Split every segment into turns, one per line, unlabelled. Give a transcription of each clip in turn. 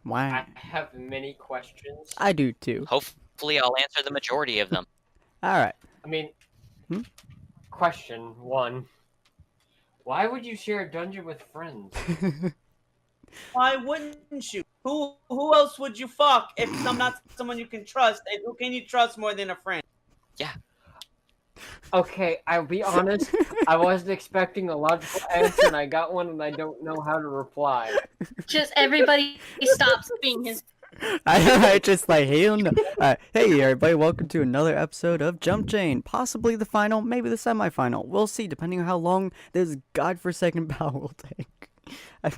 Wow.
I have many questions.
I do too.
Hopefully, I'll answer the majority of them.
All right.
I mean,
Hmm?
question one. Why would you share a dungeon with friends?
Why wouldn't you? Who else would you fuck if I'm not someone you can trust? And who can you trust more than a friend?
Yeah.
Okay, I'll be honest. I wasn't expecting a logical answer, and I got one, and I don't know how to reply.
Just everybody stops being his.
I just like hell no. Hey everybody, welcome to another episode of Jumpchain. Possibly the final, maybe the semi-final. We'll see, depending on how long this godforsaken battle will take.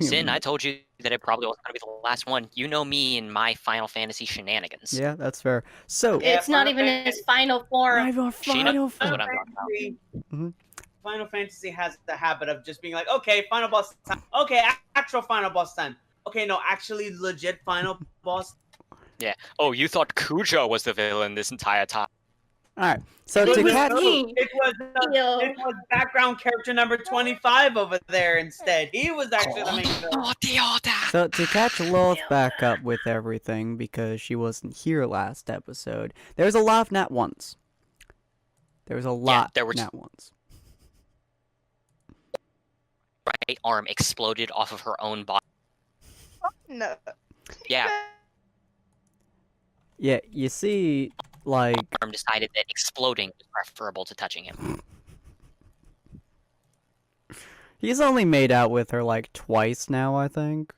Sin, I told you that it probably was going to be the last one. You know me and my Final Fantasy shenanigans.
Yeah, that's fair. So
It's not even in its final form.
She knows what I'm talking about.
Mm-hmm.
Final Fantasy has the habit of just being like, okay, final boss time. Okay, actual final boss time. Okay, no, actually legit final boss.
Yeah. Oh, you thought Cujo was the villain this entire time.
Alright, so
It
to
was
catch...
me.
It was background character number 25 over there instead. He was actually the main villain.
So to catch Lilith back up with everything, because she wasn't here last episode, there's a lot of nat ones. There was a lot
there were
nat ones.
Right arm exploded off of her own body.
No.
Yeah.
Yeah, you see, like...
Arm decided that exploding was preferable to touching him.
He's only made out with her, like, twice now, I think.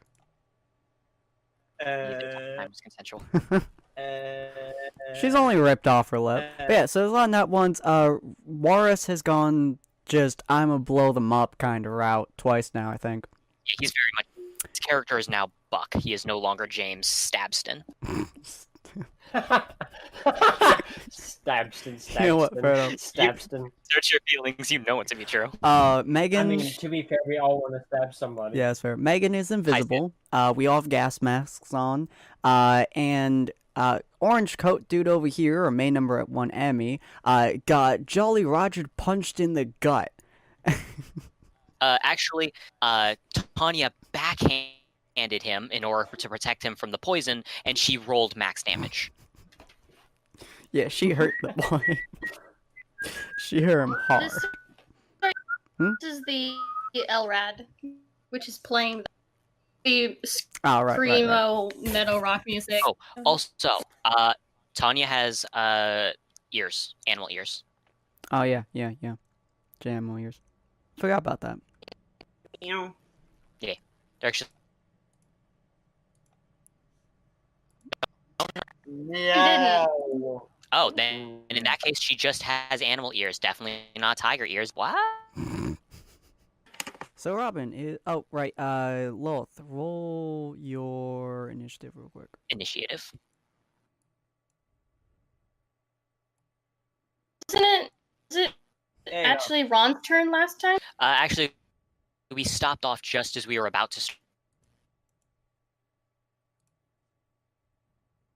Sometimes consensual.
She's only ripped off her lip. But yeah, so there's a lot of nat ones. Warris has gone just, I'ma blow them up kind of route twice now, I think.
Yeah, he's very much... His character is now Buck. He is no longer James Stabston.
Stabston.
You know what, Fredo?
Stabston.
Search your feelings, you know it to be true.
Megan...
I mean, to be fair, we all want to stab somebody.
Yeah, that's fair. Megan is invisible. We all have gas masks on. And orange coat dude over here, or main number at 1 Emmy, got Jolly Roger punched in the gut.
Actually, Tanya backhanded him in order to protect him from the poison, and she rolled max damage.
Yeah, she hurt the boy. She hurt him hard.
This is the LRAD, which is playing the screamo metal rock music.
Oh, also, Tanya has ears, animal ears.
Oh yeah. Animal ears. Forgot about that.
Yeah, they're actually.
No.
Oh, then and in that case, she just has animal ears. Definitely not tiger ears. What?
So Robin is... Oh, right. Lilith, roll your initiative real quick.
Initiative.
Is it actually Ron's turn last time?
Actually, we stopped off just as we were about to.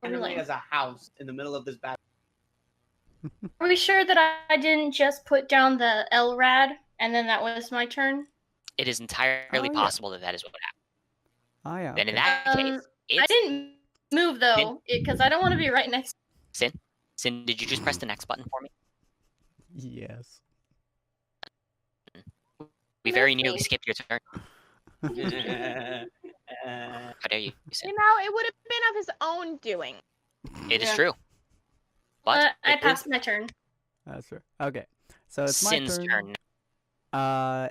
Enemy has a house in the middle of this battle.
Are we sure that I didn't just put down the LRAD and then that was my turn?
It is entirely possible that is what happened.
Oh yeah.
Then in that case,
I didn't move though, because I don't want to be right next.
Sin, did you just press the next button for me?
Yes.
We very nearly skipped your turn. How dare you, Sin?
You know, it would have been of his own doing.
It is true. But
I passed my turn.
That's true. Okay. So it's
Sin's
my
turn.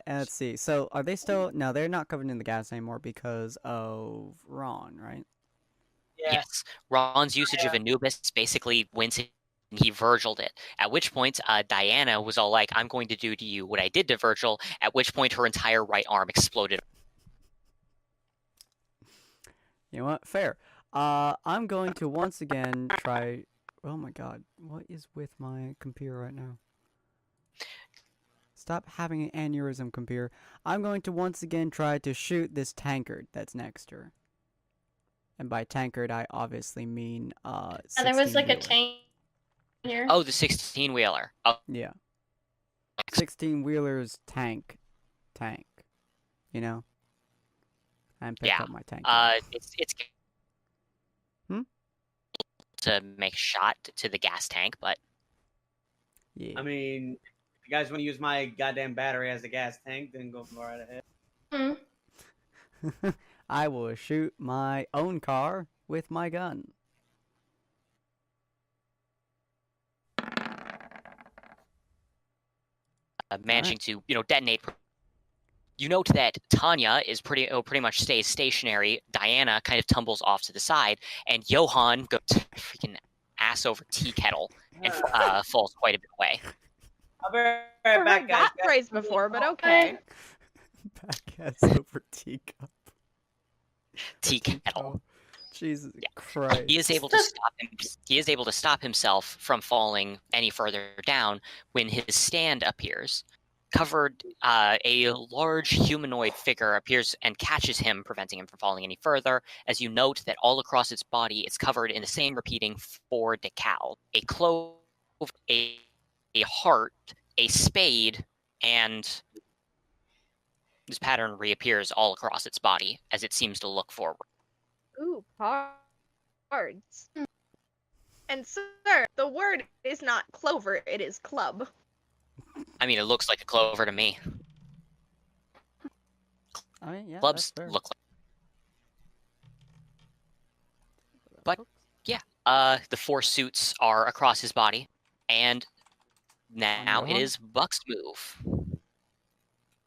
And let's see. So are they still... No, they're not covered in the gas anymore because of Ron, right?
Yes. Ron's usage of Anubis basically went and he Virgiled it. At which point, Diana was all like, I'm going to do to you what I did to Virgil, at which point her entire right arm exploded.
You know what? Fair. I'm going to once again try... Oh my god. What is with my computer right now? Stop having an aneurysm, computer. I'm going to once again try to shoot this tankard that's next to her. And by tankard, I obviously mean,
There was like a tank here.
Oh, the 16-wheeler. Oh.
Yeah. 16-wheeler's tank tank. You know? I haven't picked
Yeah.
up my tank. yet.
It's
Hmm?
to make a shot to the gas tank, but
Yeah.
I mean, if you guys want to use my goddamn battery as a gas tank, then go right ahead.
I will shoot my own car with my gun.
managing to detonate. You note that Tanya is pretty much stays stationary. Diana kind of tumbles off to the side, and Johan goes freaking ass over tea kettle and falls quite a bit away.
I'll be right
I've
back,
heard
guys.
that phrase before, but okay.
Backass over teacup.
Tea kettle.
Jesus
Yeah.
Christ.
He is able to stop him. He is able to stop himself from falling any further down when his stand appears. Covered, a large humanoid figure appears and catches him, preventing him from falling any further. As you note that all across its body, it's covered in the same repeating 4 decal: a clove, a heart, a spade, and this pattern reappears all across its body as it seems to look forward.
Ooh, cards. And sir, the word is not clover, it is club.
I mean, it looks like a clover to me.
I mean, yeah,
Clubs
that's fair.
look like. But yeah, the 4 suits are across his body, and now it
Johan?
is Buck's move.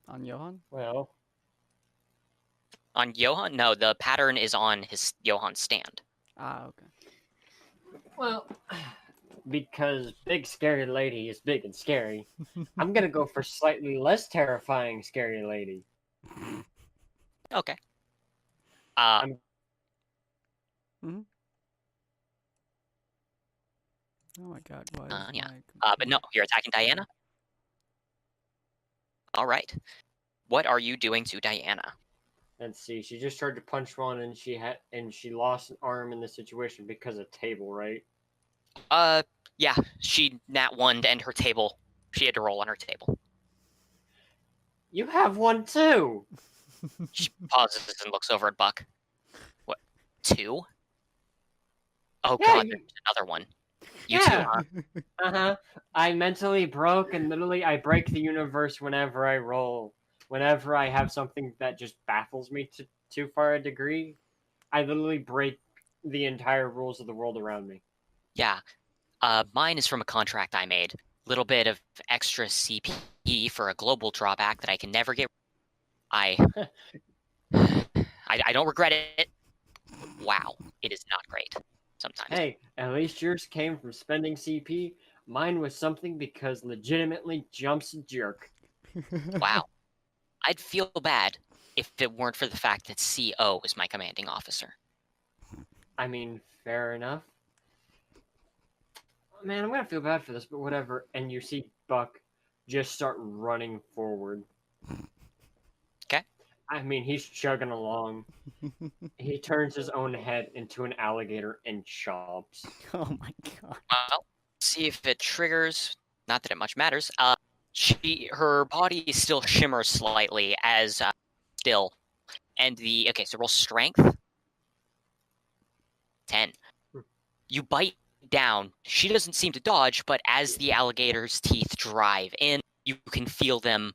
On Johan?
Well,
On Johan? No, the pattern is on his Johan's stand.
Ah, okay.
well, because big scary lady is big and scary, I'm gonna go for slightly less terrifying scary lady.
Okay.
Oh my god, why is
Yeah.
my
But no, you're attacking Diana. All right. What are you doing to Diana?
Let's see. She just tried to punch one, and she lost an arm in the situation because of table, right?
Yeah, she nat 1'd and her table. She had to roll on her table.
You have one too.
She pauses and looks over at Buck. What? 2? Oh
Yeah,
god, there's another one. You
Yeah.
too, huh?
Uh-huh. I mentally broke, and literally I break the universe whenever I roll. Whenever I have something that just baffles me to too far a degree, I literally break the entire rules of the world around me.
Yeah. Mine is from a contract I made. Little bit of extra CP for a global drawback that I can never get. I don't regret it. Wow, it is not great sometimes.
Hey, at least yours came from spending CP. Mine was something because legitimately Jump's a jerk.
Wow. I'd feel bad if it weren't for the fact that CO is my commanding officer.
I mean, fair enough. Man, I'm gonna feel bad for this, but whatever. And you see Buck just start running forward.
Okay.
I mean, he's chugging along. He turns his own head into an alligator and chomps.
Oh my god.
Well, see if it triggers. Not that it much matters. Her body still shimmers slightly as still, and so roll strength. 10. You bite down. She doesn't seem to dodge, but as the alligator's teeth drive in, you can feel them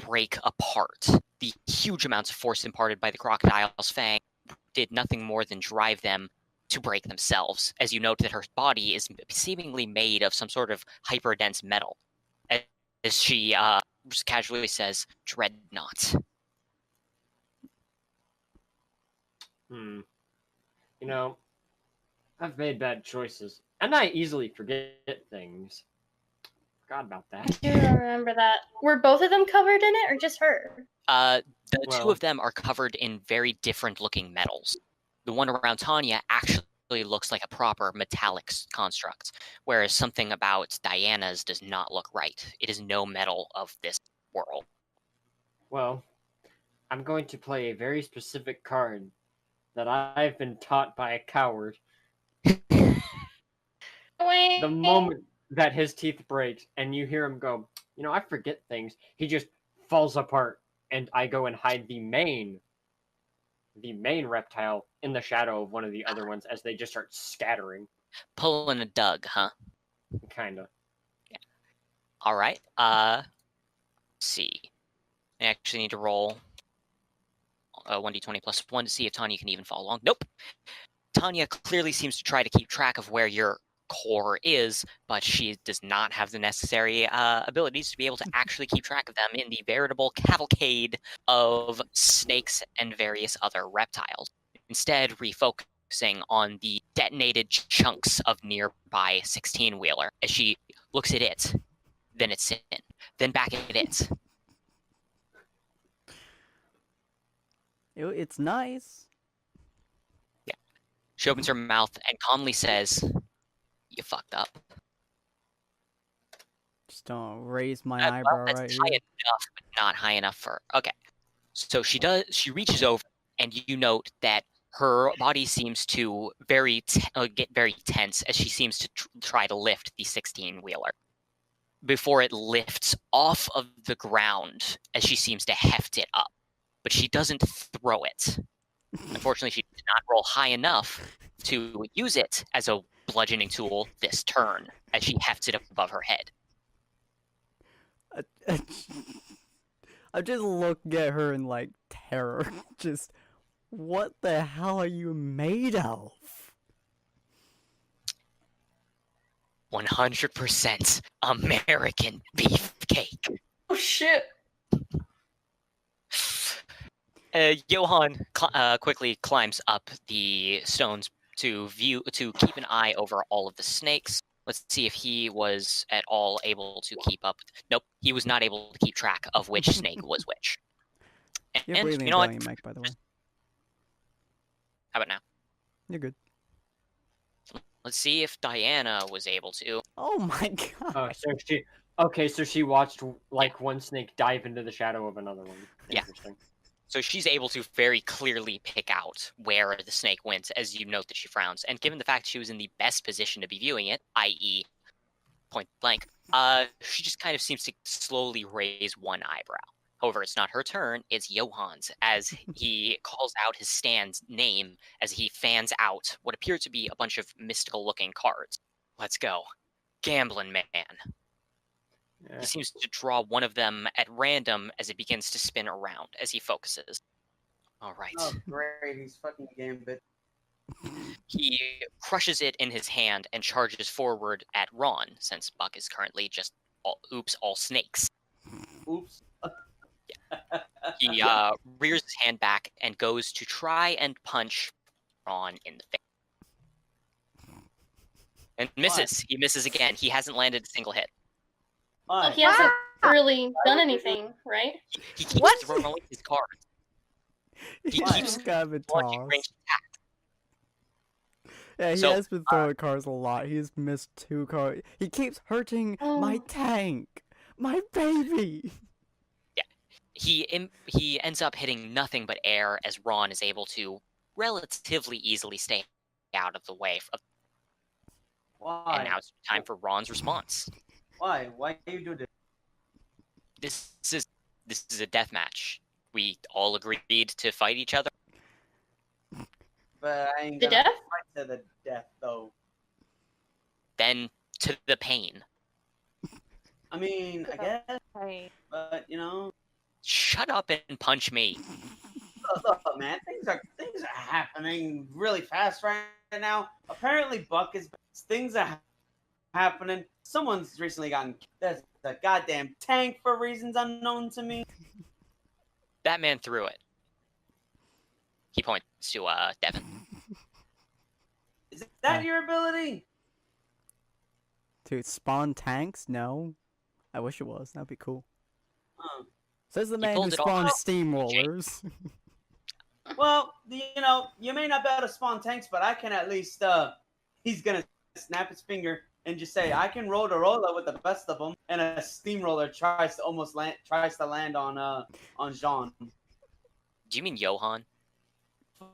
break apart. The huge amounts of force imparted by the crocodile's fang did nothing more than drive them to break themselves, as you note that her body is seemingly made of some sort of hyperdense metal. As she just casually says, "Dreadnought."
You know, I've made bad choices, and I easily forget things. Forgot about that.
I do remember that. Were both of them covered in it, or just her?
The two
Well-
of them are covered in very different looking metals. The one around Tanya actually looks like a proper metallic construct, whereas something about Diana's does not look right. It is no metal of this world.
Well, I'm going to play a very specific card that I've been taught by a coward. The moment that his teeth break and you hear him go, I forget things, he just falls apart and I go and hide the main reptile in the shadow of one of the other ones as they just start scattering.
Pulling a Doug, huh?
Kinda.
All right. Let's see. I actually need to roll 1d20 plus 1 to see if Tanya can even follow along. Nope. Tanya clearly seems to try to keep track of where your core is, but she does not have the necessary abilities to be able to actually keep track of them in the veritable cavalcade of snakes and various other reptiles. Instead, refocusing on the detonated chunks of nearby 16-wheeler as she looks at it, then at Sin, then back at it.
It's nice.
She opens her mouth and calmly says, "You fucked up."
Just don't raise my
Well,
eyebrow
that's
right
high
here.
enough, but not high enough for. Okay, so she reaches over, and you note that her body seems to get very tense as she seems to try to lift the 16-wheeler before it lifts off of the ground as she seems to heft it up, but she doesn't throw it. Unfortunately, she did not roll high enough to use it as a bludgeoning tool this turn as she hefts it up above her head.
I'm just looking at her in like terror. Just, what the hell are you made of?
100% American beefcake.
Oh shit.
Johann quickly climbs up the stones to keep an eye over all of the snakes. Let's see if he was at all able to keep up. Nope, he was not able to keep track of which snake was which.
You're
And
breathing
you know
down
what?
your mic, by the way.
How about now?
You're good.
Let's see if Diana was able to.
Oh my god.
So she watched like one snake dive into the shadow of another one.
Yeah.
Interesting.
So she's able to very clearly pick out where the snake went, as you note that she frowns. And given the fact she was in the best position to be viewing it, i.e. point blank, she just kind of seems to slowly raise one eyebrow. However, it's not her turn, it's Johann's, as he calls out his stand's name as he fans out what appear to be a bunch of mystical-looking cards. Let's go. Gambling Man.
Yeah.
He seems to draw one of them at random as it begins to spin around as he focuses. All right.
Oh, great. He's fucking Gambit.
He crushes it in his hand and charges forward at Ron, since Buck is currently just all snakes.
Oops.
He rears his hand back and goes to try and punch Ron in the face. And misses. He misses again. He hasn't landed a single hit.
Why?
Well, he hasn't really done anything, right?
He keeps
What?
throwing his cards. He
Why?
keeps
got been
launching
tossed.
ranged attacks.
Yeah, he
So,
has been throwing cards a lot. He's missed 2 cards. He keeps hurting my
Oh.
tank. My baby.
He ends up hitting nothing but air as Ron is able to relatively easily stay out of the way.
Why?
And now it's time for Ron's response.
Why? Why do you do this?
This is a death match. We all agreed to fight each other.
But I ain't
The
gonna
death?
fight to the death, though.
Then to the pain.
I mean, I guess,
Hey.
but you know,
Shut up and punch me.
look, man, things are happening really fast right now. Apparently, things are happening. Someone's recently gotten. There's a goddamn tank for reasons unknown to me.
That man threw it. He points to Devin.
Is that your ability?
To spawn tanks? No. I wish it was. That'd be cool.
Oh.
Says the man who
pulled it off.
spawns steamrollers.
Well, you know, you may not be able to spawn tanks, but I can at least. He's gonna snap his finger and just say, "I can roll the roller with the best of them," and a steamroller tries to land on Jean.
Do you mean Johann?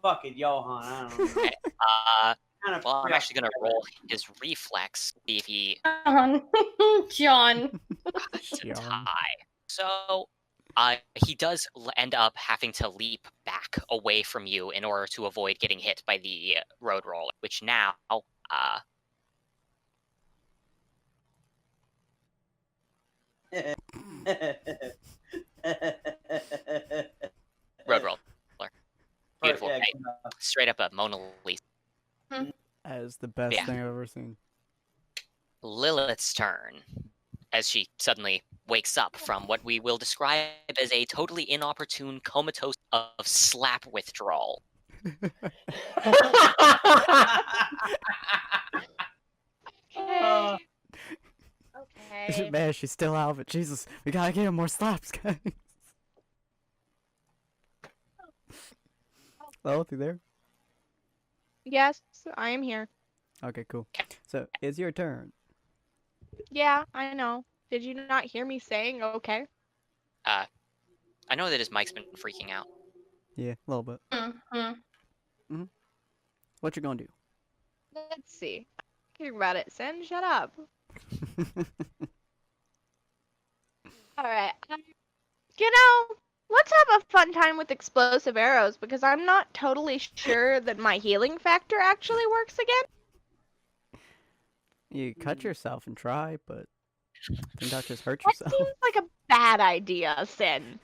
Fuck it, Johan. I don't know.
Okay.
Kinda
Well, I'm
forgot.
actually gonna roll his reflex. See if he
John. John.
it's a
John.
tie. So, He does end up having to leap back away from you in order to avoid getting hit by the road roller, which now road roller. Beautiful.
Yeah,
Right? Straight up a Mona Lisa.
That is the best
Yeah.
thing I've ever seen.
Lilith's turn, as she suddenly wakes up from what we will describe as a totally inopportune comatose of slap withdrawal.
Okay.
Okay.
Okay.
Man, she's still out of it. Jesus, we gotta get him more slaps, guys. Lilith, you there?
Yes, I am here.
Okay, cool. So, it's your turn.
Yeah, I know. Did you not hear me saying okay?
I know that his mic's been freaking out.
Yeah, a little bit.
Mm-hmm.
What you gonna do?
Let's see. Hear about it, Sin. Shut up. Alright. You know, let's have a fun time with explosive arrows because I'm not totally sure that my healing factor actually works again.
You cut yourself and try, but I think that just hurt
That
yourself.
seems like a bad idea, Sin.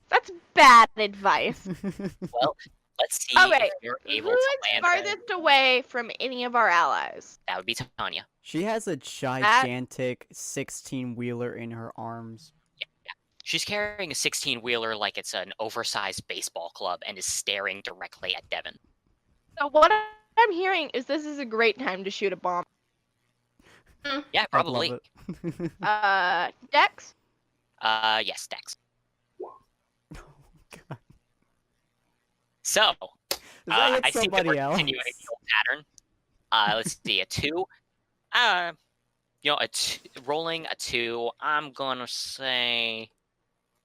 That's bad advice.
Well, let's see
Okay,
if you're able
Who
to
is
land.
farthest away from any of our allies?
That would be Tanya.
She has a gigantic 16-wheeler in her arms.
She's carrying a 16-wheeler like it's an oversized baseball club and is staring directly at Devin.
So what I'm hearing is this is a great time to shoot a bomb.
Yeah,
I'd love
probably.
it.
Dex?
Yes, Dex.
God.
So,
Does that hit
I think that we're
somebody else?
continuing the old pattern. Let's see, a 2. Rolling a 2, I'm gonna say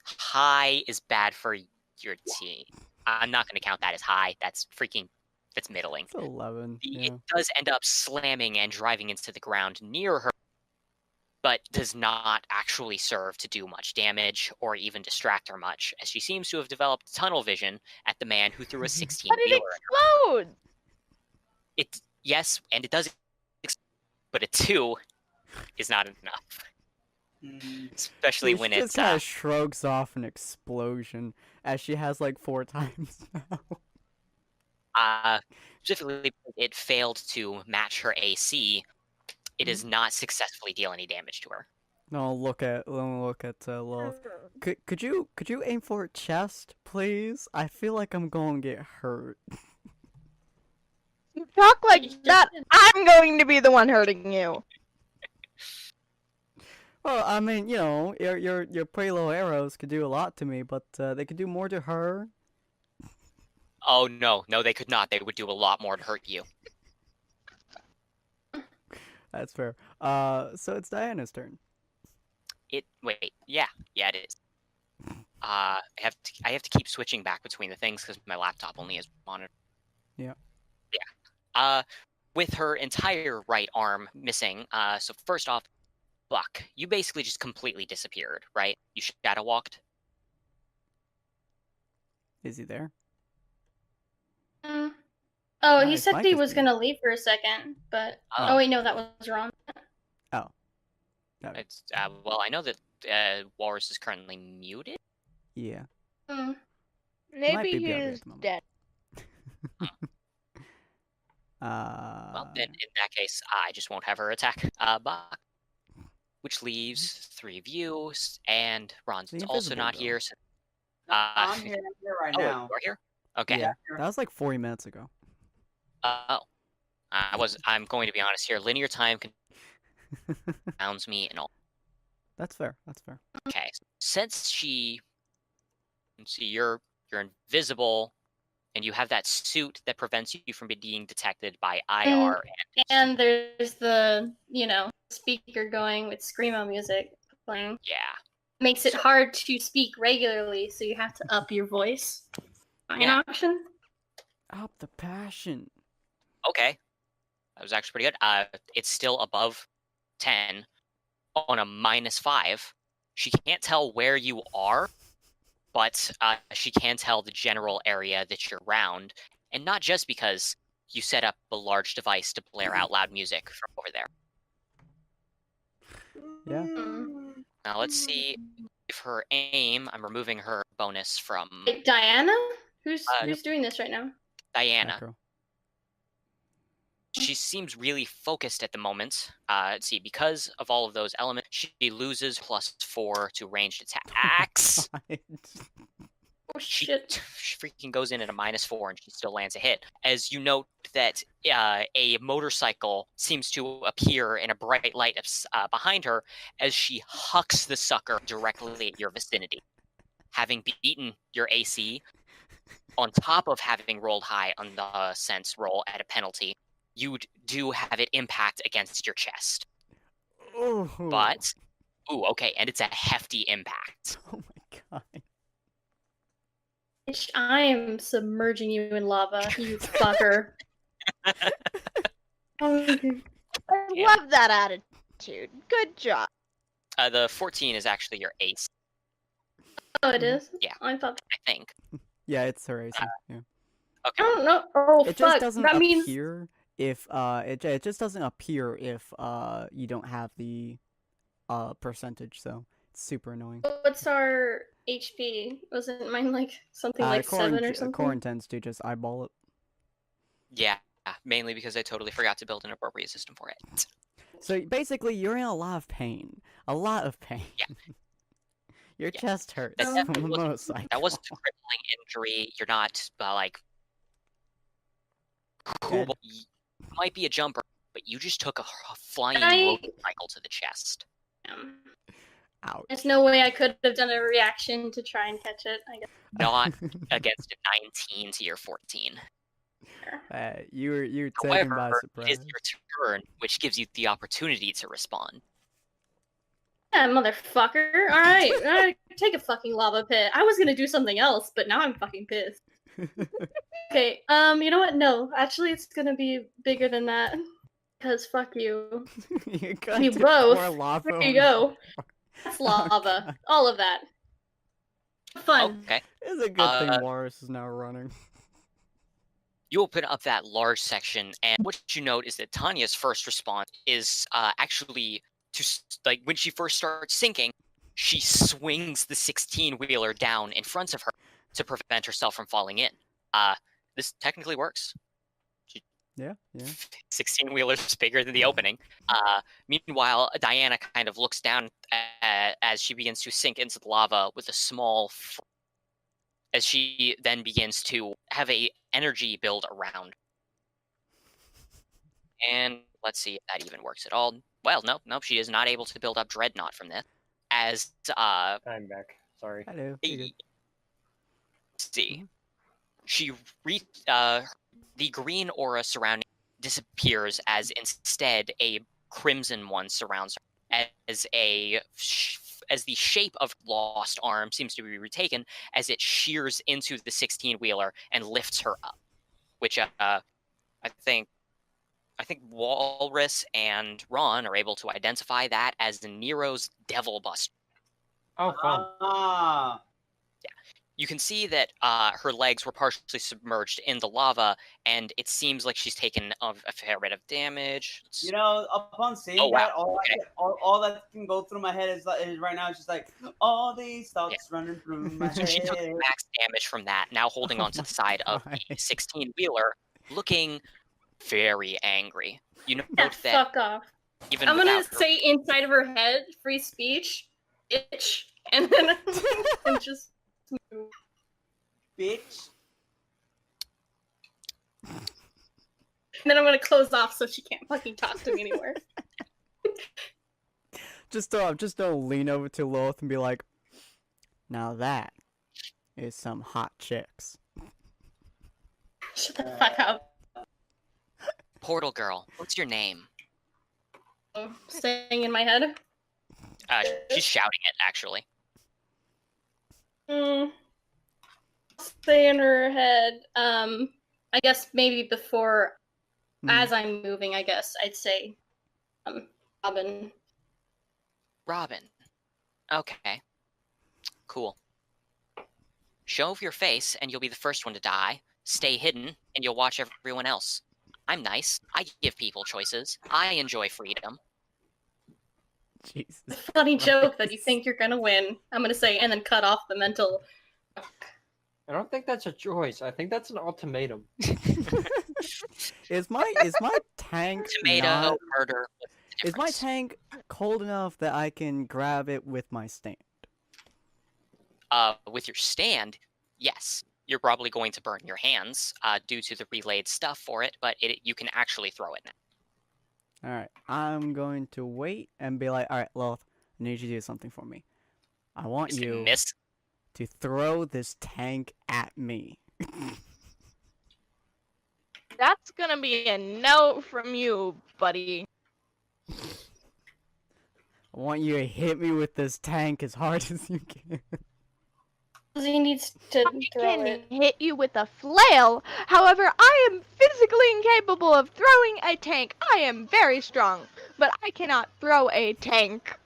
high is bad for your team. I'm not gonna count that as high. That's middling.
It's 11. Yeah.
It does end up slamming and driving into the ground near her, but does not actually serve to do much damage or even distract her much, as she seems to have developed tunnel vision at the man who threw a 16
But it
wheeler.
explodes!
Yes, and it does, but a 2 is not enough, especially when
she
it's
just kind of shrugs off an explosion, as she has like 4 times now.
Specifically, it failed to match her AC. It does not successfully deal any damage to her.
No, look at Lilith. Could you aim for her chest, please? I feel like I'm going to get hurt.
You talk like that, I'm going to be the one hurting you.
Well, I mean, you know, your pretty little arrows could do a lot to me, but they could do more to her.
Oh no, they could not. They would do a lot more to hurt you.
That's fair. So it's Diana's turn.
It it is. I have to keep switching back between the things because my laptop only has monitor.
Yeah.
Yeah. With her entire right arm missing. So first off, Buck, you basically just completely disappeared, right? You shadow walked.
Is he there?
Oh,
Ah,
he
his
said
mic
he
is
was
muted.
gonna leave for a second, but
Oh.
oh wait, no, that was wrong.
Oh. No.
It's well, I know that Walrus is currently muted.
Yeah.
Mm.
Maybe
be BRB at
he's
the moment.
dead.
Well, then in that case, I just won't have her attack Buck, which leaves 3 of you, and Ron's
The
also
invisible
not
though.
here. So,
I'm here right
oh, wait,
now.
you're here. Okay.
Yeah.
That was like 40 minutes ago.
I'm going to be honest here. Linear time confounds me and all.
That's fair. That's fair.
Okay, since you're invisible, and you have that suit that prevents you from being detected by IR.
And there's the, speaker going with screamo music playing.
Yeah.
Makes it hard to speak regularly, so you have to up your voice. An option.
Up the passion.
Okay, that was actually pretty good. It's still above 10 on a -5. She can't tell where you are, but she can tell the general area that you're around, and not just because you set up a large device to blare out loud music from over there.
Yeah.
Now let's see if her aim. I'm removing her bonus from
Wait, Diana? Who's
Yep.
doing this right now?
Diana.
That girl.
She seems really focused at the moment. Let's see, because of all of those elements, she loses +4 to ranged attacks.
Oh
She
shit.
freaking goes in at a -4 and she still lands a hit. As you note that a motorcycle seems to appear in a bright light behind her as she hucks the sucker directly at your vicinity. Having beaten your AC, on top of having rolled high on the sense roll at a penalty, you do have it impact against your chest.
Ooh.
But, okay, and it's a hefty impact.
Oh my god.
Bitch, I am submerging you in lava, you fucker. Okay.
I
Yeah.
love that attitude. Good job.
The 14 is actually your ace,
Oh, it is?
Yeah.
I thought.
I think.
Yeah, it's her AC. Yeah.
I
Okay.
don't know. Oh,
It
fuck.
just doesn't
That means.
appear if it just doesn't appear if you don't have the percentage, so it's super annoying.
What's our HP? Wasn't mine like something like 7 or something?
Corin tends to just eyeball it.
Yeah, mainly because I totally forgot to build an appropriate system for it.
So basically, you're in a lot of pain. A lot of pain.
Yeah.
Your
Yeah.
chest hurts
That
from
definitely
a
wasn't-
motorcycle.
That wasn't a crippling injury. You're not, like...
Dead.
You might be a jumper, but you just took a flying
I-
motorcycle to the chest.
Ouch.
There's no way I could have done a reaction to try and catch it, I guess.
Not against a 19 to your 14.
You're taken by
However, it
surprise.
is your turn, which gives you the opportunity to respond.
Yeah, motherfucker. Alright, take a fucking lava pit. I was gonna do something else, but now I'm fucking pissed. Okay, you know what? No, actually, it's gonna be bigger than that. Because fuck you.
You're going
You
to
both.
pour lava
There
on
you
the
go.
floor.
That's
Oh,
lava.
God.
All of that. Fun.
Okay.
It's a good thing Morris is now running.
You open up that large section, and what you note is that Tanya's first response is actually like when she first starts sinking, she swings the 16-wheeler down in front of her to prevent herself from falling in. This technically works.
Yeah.
16-wheeler's bigger than the opening. Meanwhile, Diana kind of looks down as she begins to sink into the lava with a small as she then begins to have a energy build around. And let's see if that even works at all. Well, nope, she is not able to build up Dreadnought from this. As
I'm back. Sorry.
Hello. you're good.
see, she the green aura surrounding disappears as instead a crimson one surrounds her as as the shape of lost arm seems to be retaken as it shears into the 16-wheeler and lifts her up, which I think Walrus and Ron are able to identify that as the Nero's Devil Buster.
Oh, fun.
Ah.
You can see that her legs were partially submerged in the lava, and it seems like she's taken a fair bit of damage.
You know, upon seeing
Oh, wow.
that, all that can go through my head is right now. It's just like all these thoughts running through my
So she took
head.
max damage from that, now holding
Oh
onto
my
the side of
God.
the 16-wheeler, looking very angry. You note
Yeah,
that
fuck off.
even
I'm gonna
without her-
say inside of her head, free speech, itch, and then I'm just move.
Bitch.
And then I'm gonna close off so she can't fucking talk to me anymore.
Just don't lean over to Lilith and be like, now that is some hot chicks.
Shut the fuck up.
Portal Girl, what's your name?
Staying in my head.
She's shouting it, actually.
Stay in her head. I guess maybe before, as I'm moving, I guess I'd say, Robin.
Robin. Okay. Cool. Show your face, and you'll be the first one to die. Stay hidden, and you'll watch everyone else. I'm nice. I give people choices. I enjoy freedom.
Jesus.
Funny joke that you think you're gonna win. I'm gonna say, and then cut off the mental.
I don't think that's a choice. I think that's an ultimatum.
Is my tank
Tomato,
not,
murder. What's the
is my
difference?
tank cold enough that I can grab it with my stand?
With your stand, yes. You're probably going to burn your hands due to the relayed stuff for it, but you can actually throw it now.
All right, I'm going to wait and be like, all right, Lilith, I need you to do something for me. I want
Is it
you
miss?
to throw this tank at me.
That's gonna be a no from you, buddy.
I want you to hit me with this tank as hard as you can.
He needs to
I
throw
can
it.
hit you with a flail. However, I am physically incapable of throwing a tank. I am very strong, but I cannot throw a tank.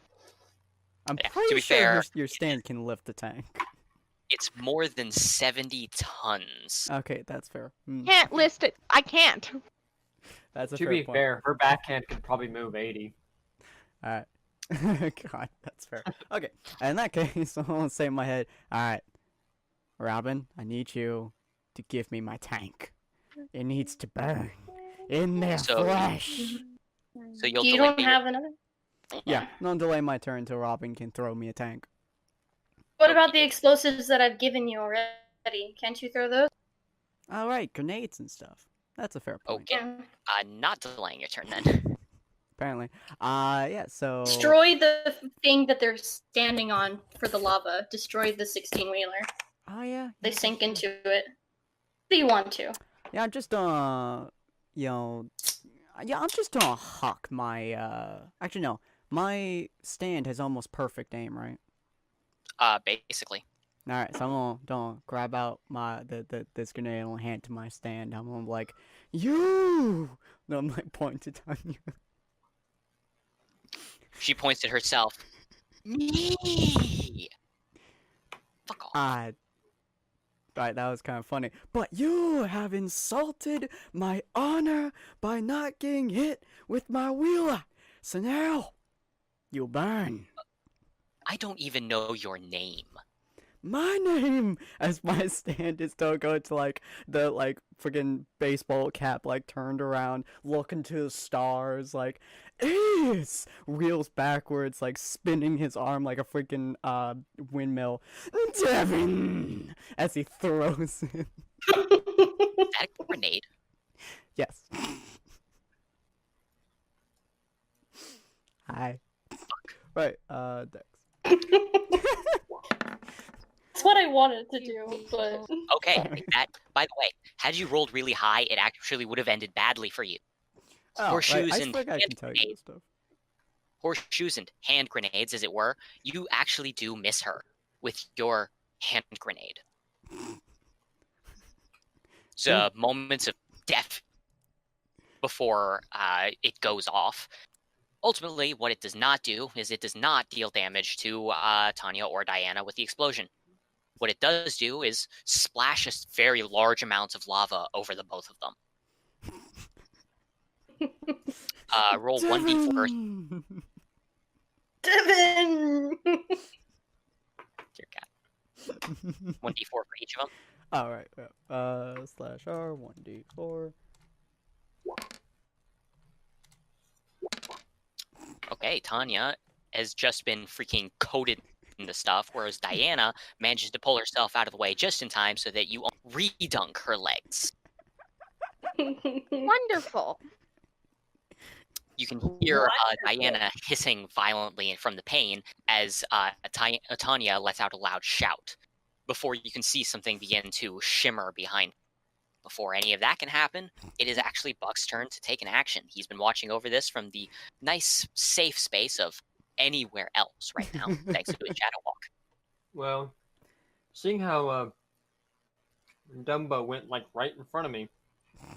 I'm
Yeah, to
pretty
be
sure
fair,
your stand can lift the tank.
It's more than 70 tons.
Okay, that's fair.
Can't list it. I can't.
That's a
To
fair
be
point.
fair, her backhand could probably move 80.
All right. God, that's fair. Okay, in that case, I'll say in my head, all right, Robin, I need you to give me my tank. It needs to burn in their
So-
flesh.
So you'll
You
delay
don't have another.
Yeah, don't delay my turn until Robin can throw me a tank.
What about the explosives that I've given you already? Can't you throw those?
All right, grenades and stuff. That's a fair point.
Okay.
Yeah.
Not delaying your turn then.
Apparently. Yeah, so...
Destroy the thing that they're standing on for the lava. Destroy the 16-wheeler.
Oh, yeah.
They sink into it. Do you want to?
Yeah, I'm just, you know... Yeah, I'm just gonna huck my, Actually, no. My stand has almost perfect aim, right?
Basically.
Alright, so I'm gonna grab out my this grenade and hand it to my stand. I'm gonna be like, you! No, I'm like pointed on you.
She points at herself. Me! Fuck off.
Right, that was kind of funny. But you have insulted my honor by not getting hit with my wheeler. So now, you'll burn.
I don't even know your name.
My name, as my stand is still going to like the friggin' baseball cap turned around, looking to the stars, Ace reels backwards, spinning his arm like a freaking windmill. Devin, as he throws it.
Is that a grenade?
Yes. Hi. Right. Dex.
That's what I wanted to do, but
Okay,
Sorry.
that, by the way, had you rolled really high, it actually would have ended badly for you.
Oh,
Horseshoes
right. I
and
think I
hand
can tell you this
grenades.
stuff.
Horseshoes and hand grenades, as it were, you actually do miss her with your hand grenade. So moments of death before it goes off. Ultimately, what it does not do is it does not deal damage to Tanya or Diana with the explosion. What it does do is splash a very large amount of lava over the both of them. Roll 1d4.
Devin!
Devin.
Dear God. 1d4 for each of them.
Alright, /R 1d4.
Okay, Tanya has just been freaking coated in the stuff, whereas Diana manages to pull herself out of the way just in time so that you redunk her legs.
Wonderful.
You can hear Diana hissing violently from the pain as Tanya lets out a loud shout before you can see something begin to shimmer behind. Before any of that can happen, it is actually Buck's turn to take an action. He's been watching over this from the nice, safe space of anywhere else right now, thanks to his shadow walk.
Well, seeing how Dumbo went right in front of me,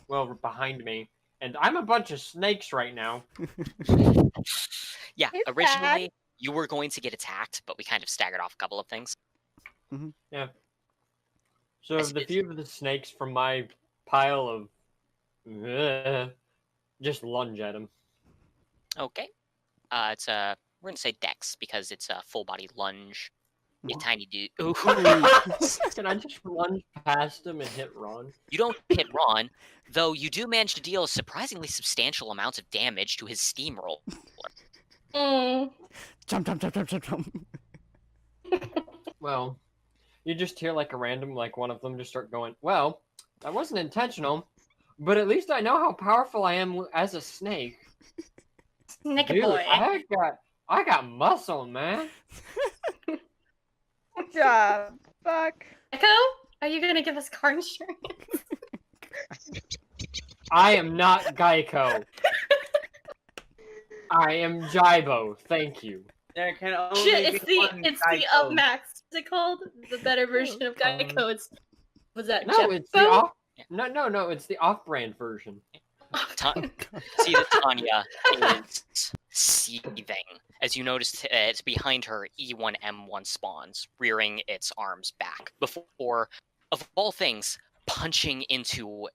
well, behind me, and I'm a bunch of snakes right now.
Yeah,
It's
originally
bad.
you were going to get attacked, but we kind of staggered off a couple of things.
Yeah. So
As
the
it is.
few of the snakes from my pile of just lunge at him.
Okay. It's a we're gonna say Dex because it's a full body lunge. You tiny dude. Ooh.
Can I just lunge past him and hit Ron?
You don't hit Ron, though you do manage to deal surprisingly substantial amounts of damage to his steamroller.
Mm.
Jump, jump, jump, jump, jump, jump.
Well, you just hear like a random, like one of them just start going, well, that wasn't intentional, but at least I know how powerful I am as a snake.
Snake
Dude,
boy.
I got muscle, man.
Good job. Fuck.
Echo, are you gonna give us car insurance?
I am not Geico. I am Jibo. Thank you.
There can only
Shit, it's
be
the
one
it's
Geico.
the up max. What's it called? The better version of Geico. It's was that
No, it's the
Jeffco?
off. No, it's the off-brand version.
See that Tanya is seething as you notice it's behind her E1M1 spawns, rearing its arms back before, of all things, punching into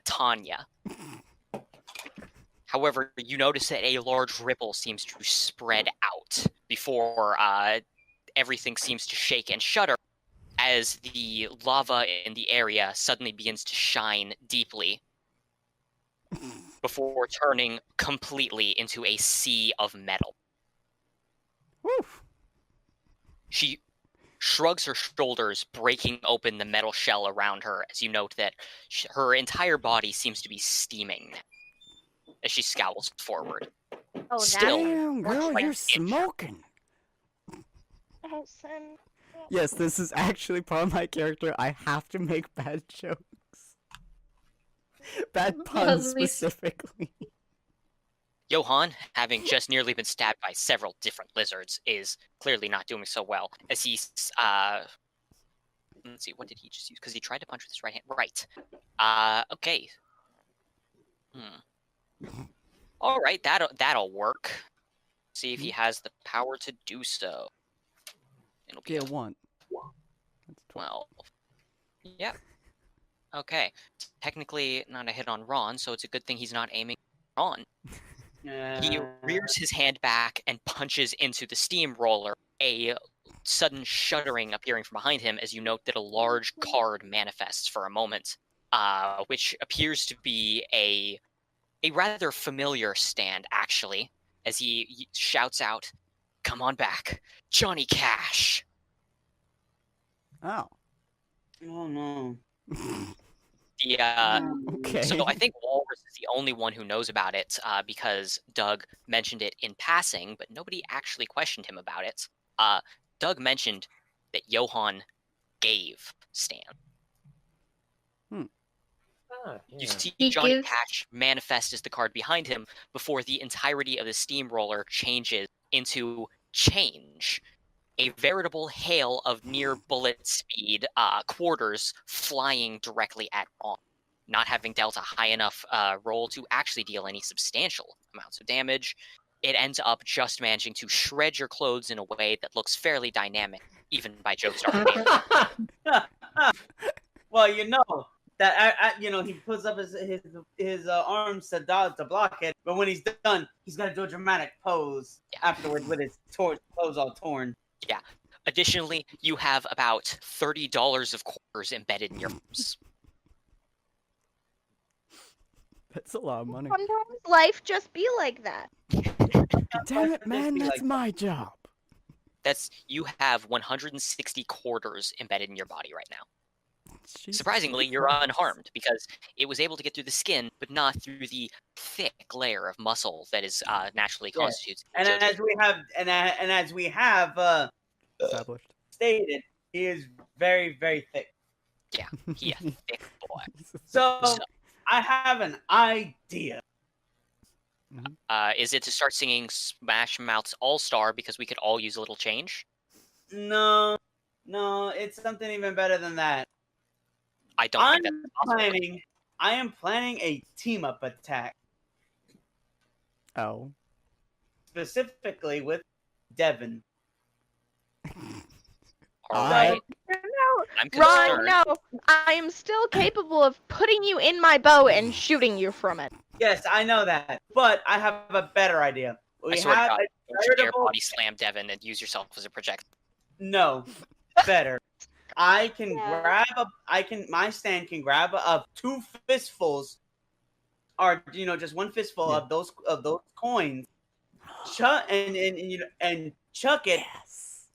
Tanya. However, you notice that a large ripple seems to spread out before everything seems to shake and shudder as the lava in the area suddenly begins to shine deeply before turning completely into a sea of metal.
Woof.
She shrugs her shoulders, breaking open the metal shell around her as you note that her entire body seems to be steaming as she scowls forward.
Oh,
Still,
Damn, girl,
like
you're
itch.
smoking.
Oh, son.
Yes, this is actually part of my character. I have to make bad jokes. Bad puns
Because we-
specifically.
Johann, having just nearly been stabbed by several different lizards, is clearly not doing so well as he's let's see, what did he just use? Because he tried to punch with his right hand. Right. Okay. All right, that'll work. See if he has the power to do so. It'll be
Get one. That's
12. Yep. Okay. Technically not a hit on Ron, so it's a good thing he's not aiming at Ron. He rears his hand back and punches into the steamroller, a sudden shuddering appearing from behind him as you note that a large card manifests for a moment, which appears to be a rather familiar stand, actually, as he shouts out, "Come on back, Johnny Cash!"
Oh.
Oh no.
Okay.
So I think Walrus is the only one who knows about it because Doug mentioned it in passing, but nobody actually questioned him about it. Doug mentioned that Johann gave Stan. You see
He
Johnny
gives-
Cash manifest as the card behind him before the entirety of the steamroller changes into change. A veritable hail of near bullet speed quarters flying directly at Ron. Not having dealt a high enough roll to actually deal any substantial amounts of damage, it ends up just managing to shred your clothes in a way that looks fairly dynamic, even by Joestar standards.
Well, you know that he puts up his arms to block it, but when he's done, he's got to do a dramatic pose afterward with his clothes all torn.
Yeah. Additionally, you have about $30 of quarters embedded in your arms.
That's a lot of money.
Sometimes life just be like that.
Damn it, man,
be
that's
like-
my job.
You have 160 quarters embedded in your body right now.
Jesus
Surprisingly, you're
Christ.
unharmed because it was able to get through the skin, but not through the thick layer of muscle that is naturally
Yeah.
constitutes.
And
JoJo.
as we have
Established.
stated, he is very, very thick.
He a thick boy.
So
So-
I have an idea.
Is it to start singing Smash Mouth's All Star because we could all use a little change?
No, it's something even better than that.
I don't think that's possible.
I am planning a team up attack,
Oh.
specifically with Devin.
All
I-
right.
You're
I'm
Ron,
concerned.
no. I am still capable of putting you in my bow and shooting you from it.
Yes, I know that, but I have a better idea.
I
We
swear to
have
God,
a
don't you dare
veritable.
body slam Devin and use yourself as a projectile.
No, better. I can
Yeah.
grab a. My stand can grab a 2 fistfuls, or just 1 fistful
Yeah.
of those coins, chuck and chuck it
Yes.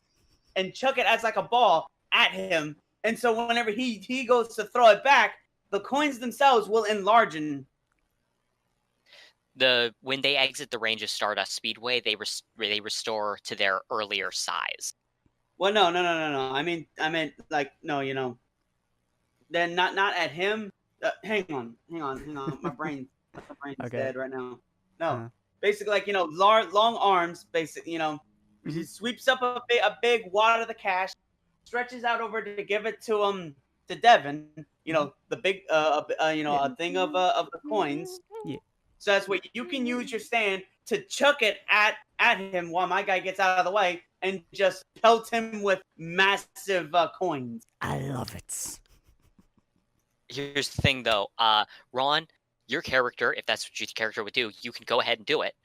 and chuck it as like a ball at him. And so whenever he goes to throw it back, the coins themselves will enlarge.
When they exit the range of Stardust Speedway, they restore to their earlier size.
Well, no. I meant like no. Then not at him. Hang on. My brain's
Okay.
dead right now. No,
Uh-huh.
basically like long arms. Basically, he sweeps up a big wad of the cash, stretches out over to give it to Devin. The big a thing of the coins.
Yeah.
So that's what you can use your stand to chuck it at him while my guy gets out of the way and just pelt him with massive coins.
I love it.
Here's the thing, though. Ron, your character, if that's what your character would do, you can go ahead and do it.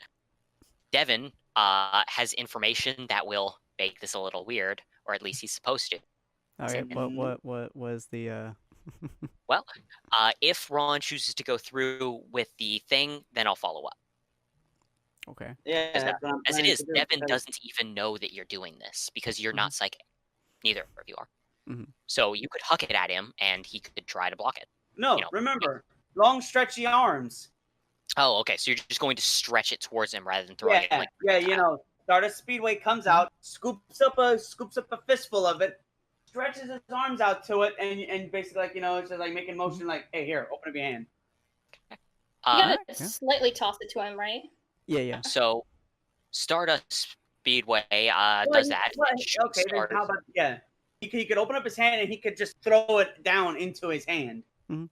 Devin has information that will make this a little weird, or at least he's supposed to.
Okay. What was the
Well, if Ron chooses to go through with the thing, then I'll follow up.
Okay.
Yeah, that's what I'm
As it
planning
is,
to do,
Devin
because-
doesn't even know that you're doing this because you're not psychic. Neither of you are.
Mhm.
So you could huck it at him, and he could try to block it.
No,
remember,
long stretchy arms.
Oh, okay. So you're just going to stretch it towards him rather than throwing it. Like,
Stardust Speedway comes out, scoops up a fistful of it, stretches his arms out to it, and basically it's just like making motion like, hey, here, open up your hand.
You gotta
yeah.
slightly toss it to him, right?
Yeah.
So Stardust Speedway does that.
Okay, then how about He could open up his hand and he could just throw it down into his hand.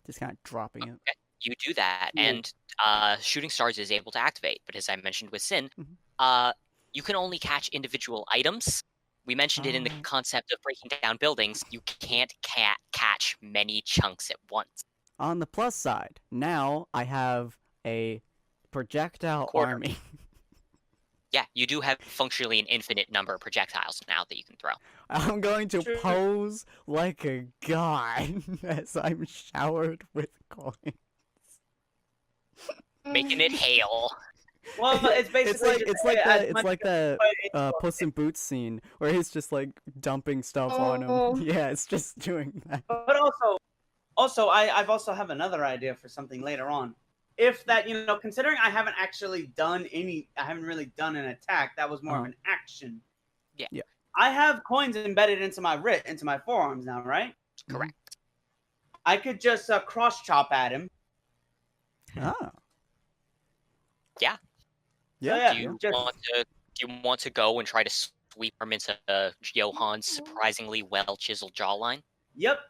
Just kind of dropping it.
Okay, you do that,
Yeah.
and Shooting Stars is able to activate. But as I mentioned with Sin,
Mhm.
you can only catch individual items. We mentioned it in the
Oh.
concept of breaking down buildings. You can't catch many chunks at once.
On the plus side, now I have a projectile
Quarter.
army.
Yeah, you do have functionally an infinite number of projectiles now that you can throw.
I'm going to
True.
pose like a god as I'm showered with coins.
Making it hail.
Well, it's basically
It's like the Puss in Boots scene where he's just like dumping stuff on
Oh.
him. Yeah, it's just doing that.
But also, I've also have another idea for something later on. If that, considering I haven't really done an attack, that was more of an action.
Yeah.
I have coins embedded into my forearms now, right?
Correct.
I could just cross chop at him.
Ah.
Yeah.
Yeah.
Do you want to go and try to sweep him into Johan's surprisingly well chiseled jawline?
Yep.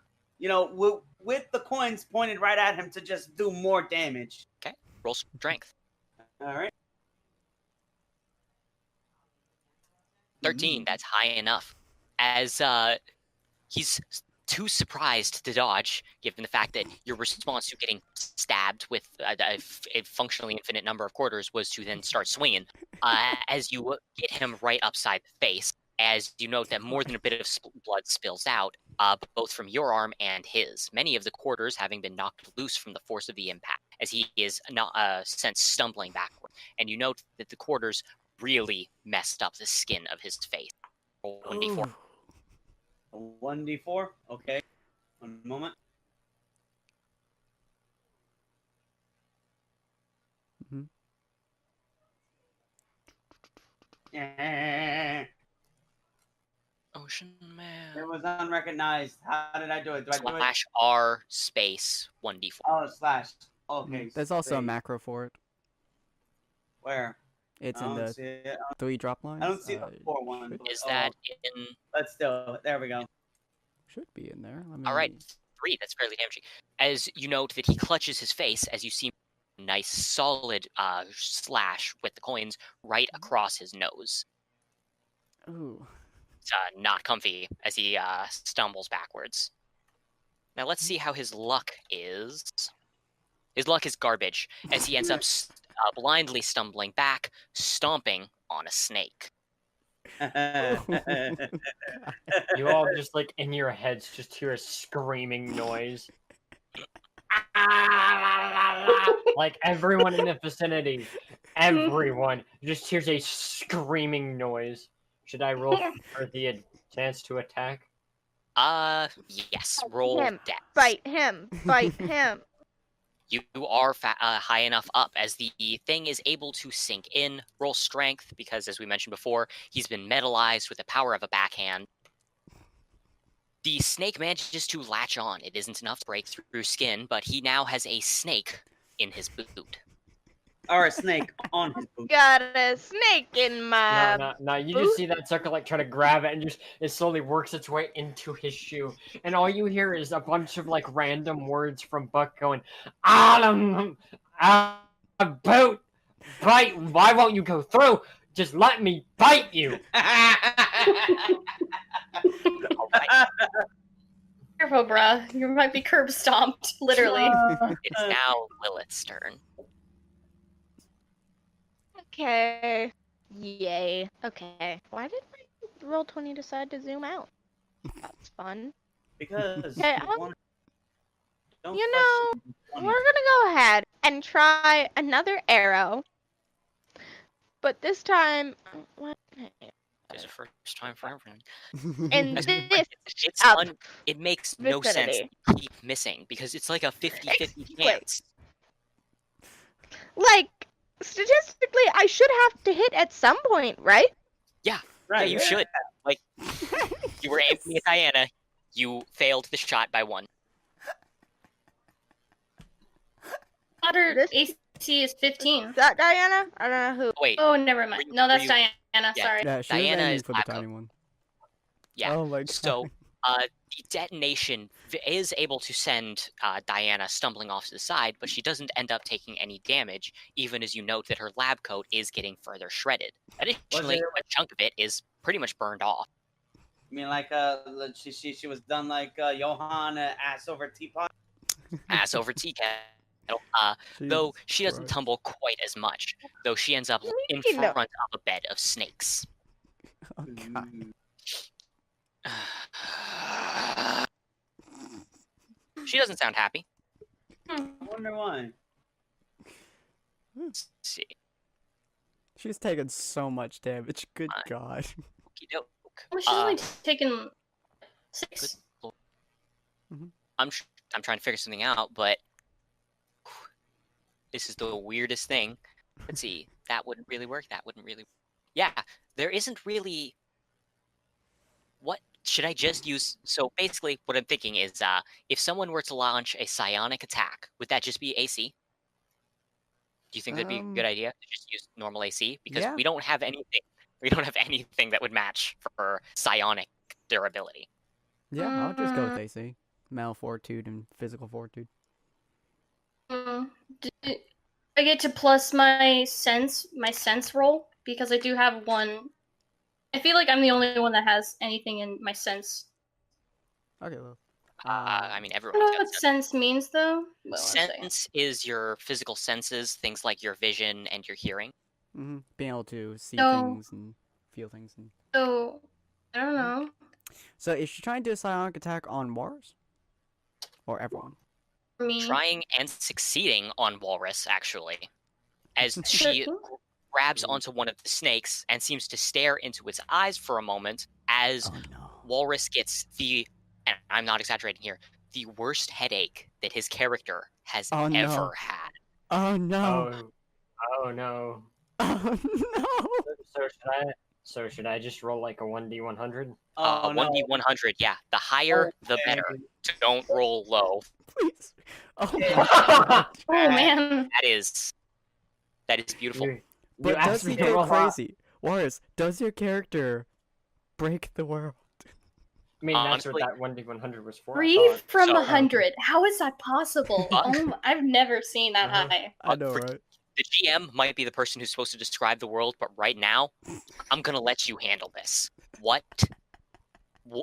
With the coins pointed right at him to just do more damage.
Roll strength.
All right.
13. That's high enough. As he's too surprised to dodge, given the fact that your response to getting stabbed with a functionally infinite number of quarters was to then start swinging. As you get him right upside the face, as you note that more than a bit of blood spills out, both from your arm and his, many of the quarters having been knocked loose from the force of the impact, as he is sent stumbling backward. And you note that the quarters really messed up the skin of his face. Roll 1d4.
Ooh.
1d4. Okay. One moment.
Mhm.
Yeah.
Ocean Man.
It was unrecognized. How did I do it? Do I do it?
/R space 1d4.
Oh, slash. Okay.
There's also a
space.
macro for it.
Where?
It's
I
in
don't
the
see it.
3 drop lines.
I don't see the 4 one.
should-
Is that in...
Let's do it. There we go.
Should be in there. Let me...
All right, 3. That's fairly damaging. As you note that he clutches his face, as you see a nice solid slash with the coins right across his nose.
Ooh.
not comfy as he stumbles backwards. Now let's see how his luck is. His luck is garbage, as he ends up blindly stumbling back, stomping on a snake.
You all just like in your heads just hear a screaming noise. Like everyone in the vicinity, everyone just hears a screaming noise. Should I roll for the chance to attack?
Yes. Roll
him.
dex.
Bite him. Bite him.
You are high enough up as the thing is able to sink in. Roll strength, because as we mentioned before, he's been metalized with the power of a backhand. The snake manages to latch on. It isn't enough to break through skin, but he now has a snake in his boot.
Or a snake on his boot.
Got a snake in my.
No, you just see that sucker like try to grab it and just it slowly works its way into his shoe, and all you hear is a bunch of like random words from Buck going, "Boot, bite. Why won't you go through? Just let me bite you."
Alright,
Careful, bruh. You might be curb stomped, literally.
it's now Lilith's turn.
Okay. Yay. Okay. Why did my Roll20 decide to zoom out? That's fun.
Because
Okay,
don't
you know,
question
we're gonna go ahead and try another arrow. But this time, what?
It's the first time for everyone.
And
That's
this
right, it's
up
it makes no sense
vicinity.
to keep missing, because it's like a 50-50 chance.
Like, statistically, I should have to hit at some point, right?
Yeah,
Right,
you should. Like, you were aiming at Diana, you failed the shot by 1.
Otter
This-
AC is 15.
Is that Diana? I don't know who.
Wait,
Oh, never mind.
Were you-
No, that's
were you-
Diana.
Yeah.
Sorry.
Yeah, she
Diana
was aiming
is
for the
back
tiny
up.
one.
yeah.
Oh my god.
So, the detonation is able to send Diana stumbling off to the side, but she doesn't end up taking any damage, even as you note that her lab coat is getting further shredded. Additionally, a chunk of it is pretty much burned off.
I mean, like, she was done like Johan ass over teapot.
Ass over tea kettle. Though she doesn't
Christ.
tumble quite as much, though she ends up in
You know.
front of a bed of snakes.
Oh god.
She doesn't sound happy.
I wonder why.
Let's see.
She's taken so much damage. Good
Fine.
god.
Okey-doke.
Well, she's only taken
Good
6.
lord.
Mhm.
I'm trying to figure something out, but this is the weirdest thing. Let's see. That wouldn't really work. That wouldn't really. Yeah, there isn't really. What should I just use? So basically, what I'm thinking is, if someone were to launch a psionic attack, would that just be AC? Do you think that'd be a good idea to just use normal AC? Because
yeah.
we don't have anything. We don't have anything that would match for psionic durability.
Yeah, I'll just go with AC. Mental fortitude and physical fortitude.
Do I get to plus my sense roll? Because I do have one. I feel like I'm the only one that has anything in my sense.
Okay, well.
I mean,
I
everyone's
don't know
got
what sense means, though. Wait, one second.
sense is your physical senses, things like your vision and your hearing.
Being able to see
No.
things and feel things. And...
So, I don't know.
So, is she trying to do a psionic attack on Wars? Or everyone?
For me.
Trying and succeeding on Walrus, actually, as she grabs onto one of the snakes and seems to stare into its eyes for a moment as
Oh no.
Walrus gets the, and I'm not exaggerating here, the worst headache that his character has
Oh, no.
ever had.
Oh no.
Oh no.
Oh no.
So should I just roll like a 1d100?
Oh, no.
1d100, yeah. The higher, the better. Don't roll low.
Please. Oh my.
Oh, man.
That is beautiful.
But does
asked
he
me to
go
roll high.
crazy? Wars, does your character break the world?
I mean, that's
Honestly-
what that 1d100 was for. I
Three
thought.
from
So-
100. How is that possible?
Fuck.
I've never seen that
Uh-huh.
high.
I know,
for-
right?
The GM might be the person who's supposed to describe the world, but right now, I'm gonna let you handle this. What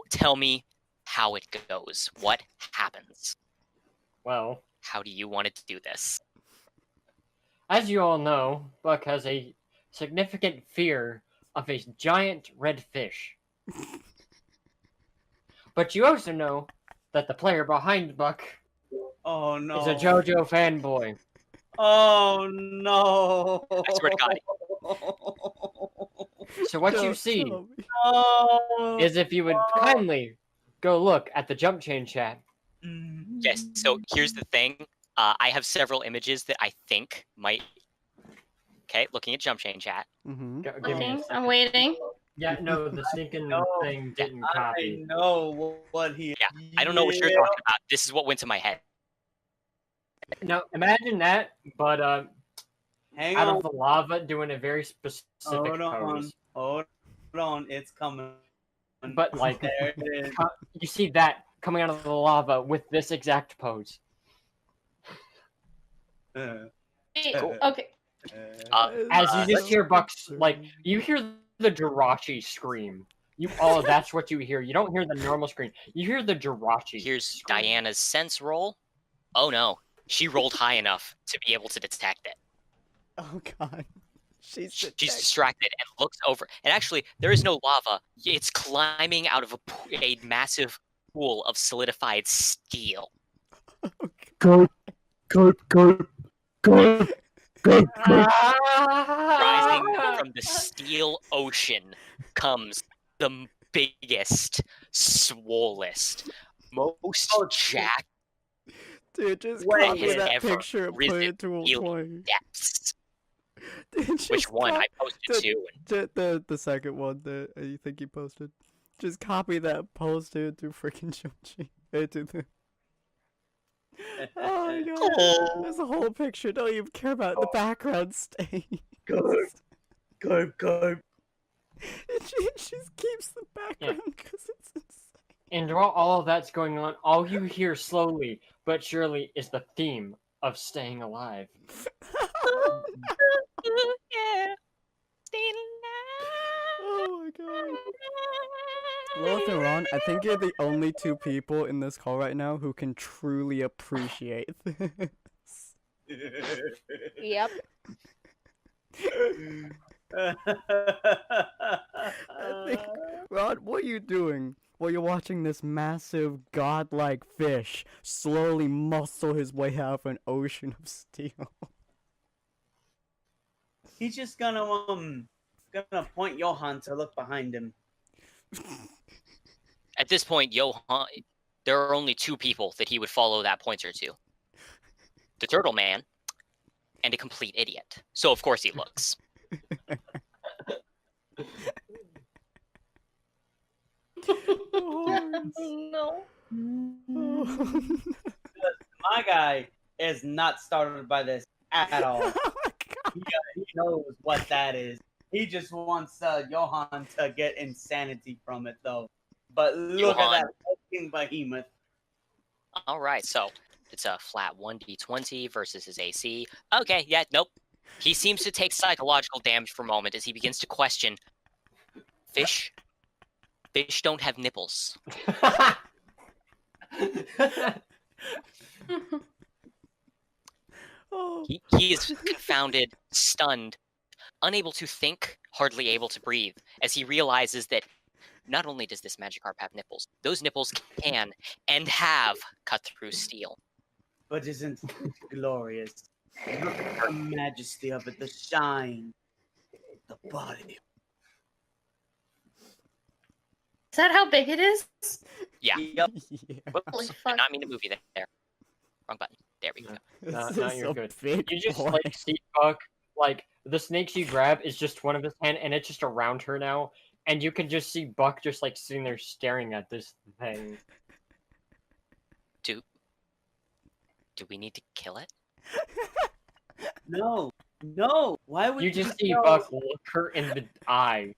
Tell me how it goes. What happens?
Well,
How do you want to do this?
as you all know, Buck has a significant fear of a giant red fish. But you also know that the player behind Buck
Oh no.
is a JoJo fanboy.
Oh no.
I swear to God.
So what you
Don't
see
tell me.
Oh.
is if you would kindly go look at the Jumpchain chat.
Yes, so here's the thing. I have several images that I think might... Okay, looking at Jumpchain chat.
Mm-hmm.
Give me a
Okay, I'm
second.
waiting.
Yeah, no, the sneaking thing didn't
I
copy.
know what he.
Yeah, I don't know what you're talking about. This is what went to my head.
No, imagine that, but
Hang
out
on.
of the lava doing a very specific
Hold on.
pose.
Hold on. It's coming.
But like,
There it is.
you see that coming out of the lava with this exact pose.
Okay.
As you just hear Buck's, like, you hear the Jirachi scream. That's what you hear. You don't hear the normal scream. You hear the Jirachi.
Here's
scream.
Diana's sense roll. Oh no, she rolled high enough to be able to detect it.
Oh god. She's
She's
detected.
distracted and looks over. And actually, there is no lava. It's climbing out of a massive pool of solidified steel.
Go.
Rising from the steel ocean comes the biggest, swollest, most jacked
Dude, just
Wait,
copy
has
that
ever
picture and put
risen
it to a
steel
play.
depths.
Dude,
Which
just
one? I posted
the-
two.
The second one that you think you posted. Just copy that post to freaking Jumpchain. To the... Oh my god.
Oh.
There's a whole picture. Don't even care about the background stain.
Go.
She just keeps the background because it's insane.
And while all of that's going on, all you hear slowly but surely is the theme of staying alive.
Yeah.
Oh my god. Lilith and Ron, I think you're the only two people in this call right now who can truly appreciate this.
Yep.
I think, Ron, what are you doing while you're watching this massive godlike fish slowly muscle his way out of an ocean of steel?
He's just gonna point Johan to look behind him.
At this point, Johan, there are only two people that he would follow that pointer to. The Turtle Man and a complete idiot. So of course he looks.
No.
My guy is not startled by this at all. He knows what that is. He just wants Johan to get insanity from it, though. But look
Johan.
at that fucking behemoth.
All right, so it's a flat 1d20 versus his AC. Okay, yeah, nope. He seems to take psychological damage for a moment as he begins to question, fish don't have nipples.
Oh.
He is confounded, stunned, unable to think, hardly able to breathe, as he realizes that not only does this Magikarp have nipples, those nipples can and have cut through steel.
But isn't it glorious? Look at the majesty of it, the shine, the body.
Is that how big it is?
Yeah.
Yep.
Yeah.
Whoops,
Holy
did
fuck.
not mean to move you there. Wrong button. There we go.
No,
This
no,
is
you're
a
good.
big
You just
boy.
like see Buck, like the snakes you grab is just one of his hand, and it's just around her now, and you can just see Buck just like sitting there staring at this thing.
Do we need to kill it?
No. Why would
You just see
kill-
Buck look her in the eye,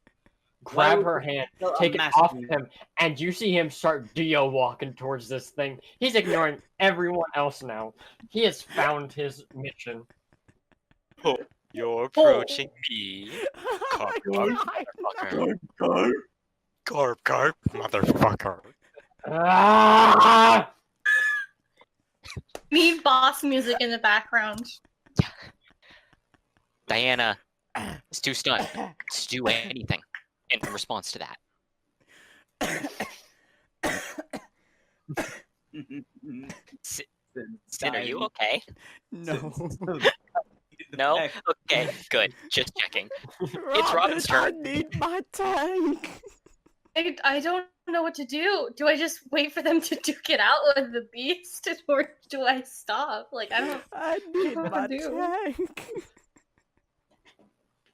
Why
grab
would
her
you
hand,
kill a
take it off
massive-
him, and you see him start Dio walking towards this thing. He's ignoring everyone else now. He has found his mission.
You're
approaching
me.
Oh my God.
Carp, motherfucker.
Ah!
Need boss music in the background.
Diana is too stunned to do anything in response to that. Sin, are you okay?
No.
No? Okay, good. Just checking. It's Robin's turn.
I need my tank.
I don't know what to do. Do I just wait for them to duke it out with the beast, or do I stop? Like,
I need
what
my
to do?
tank.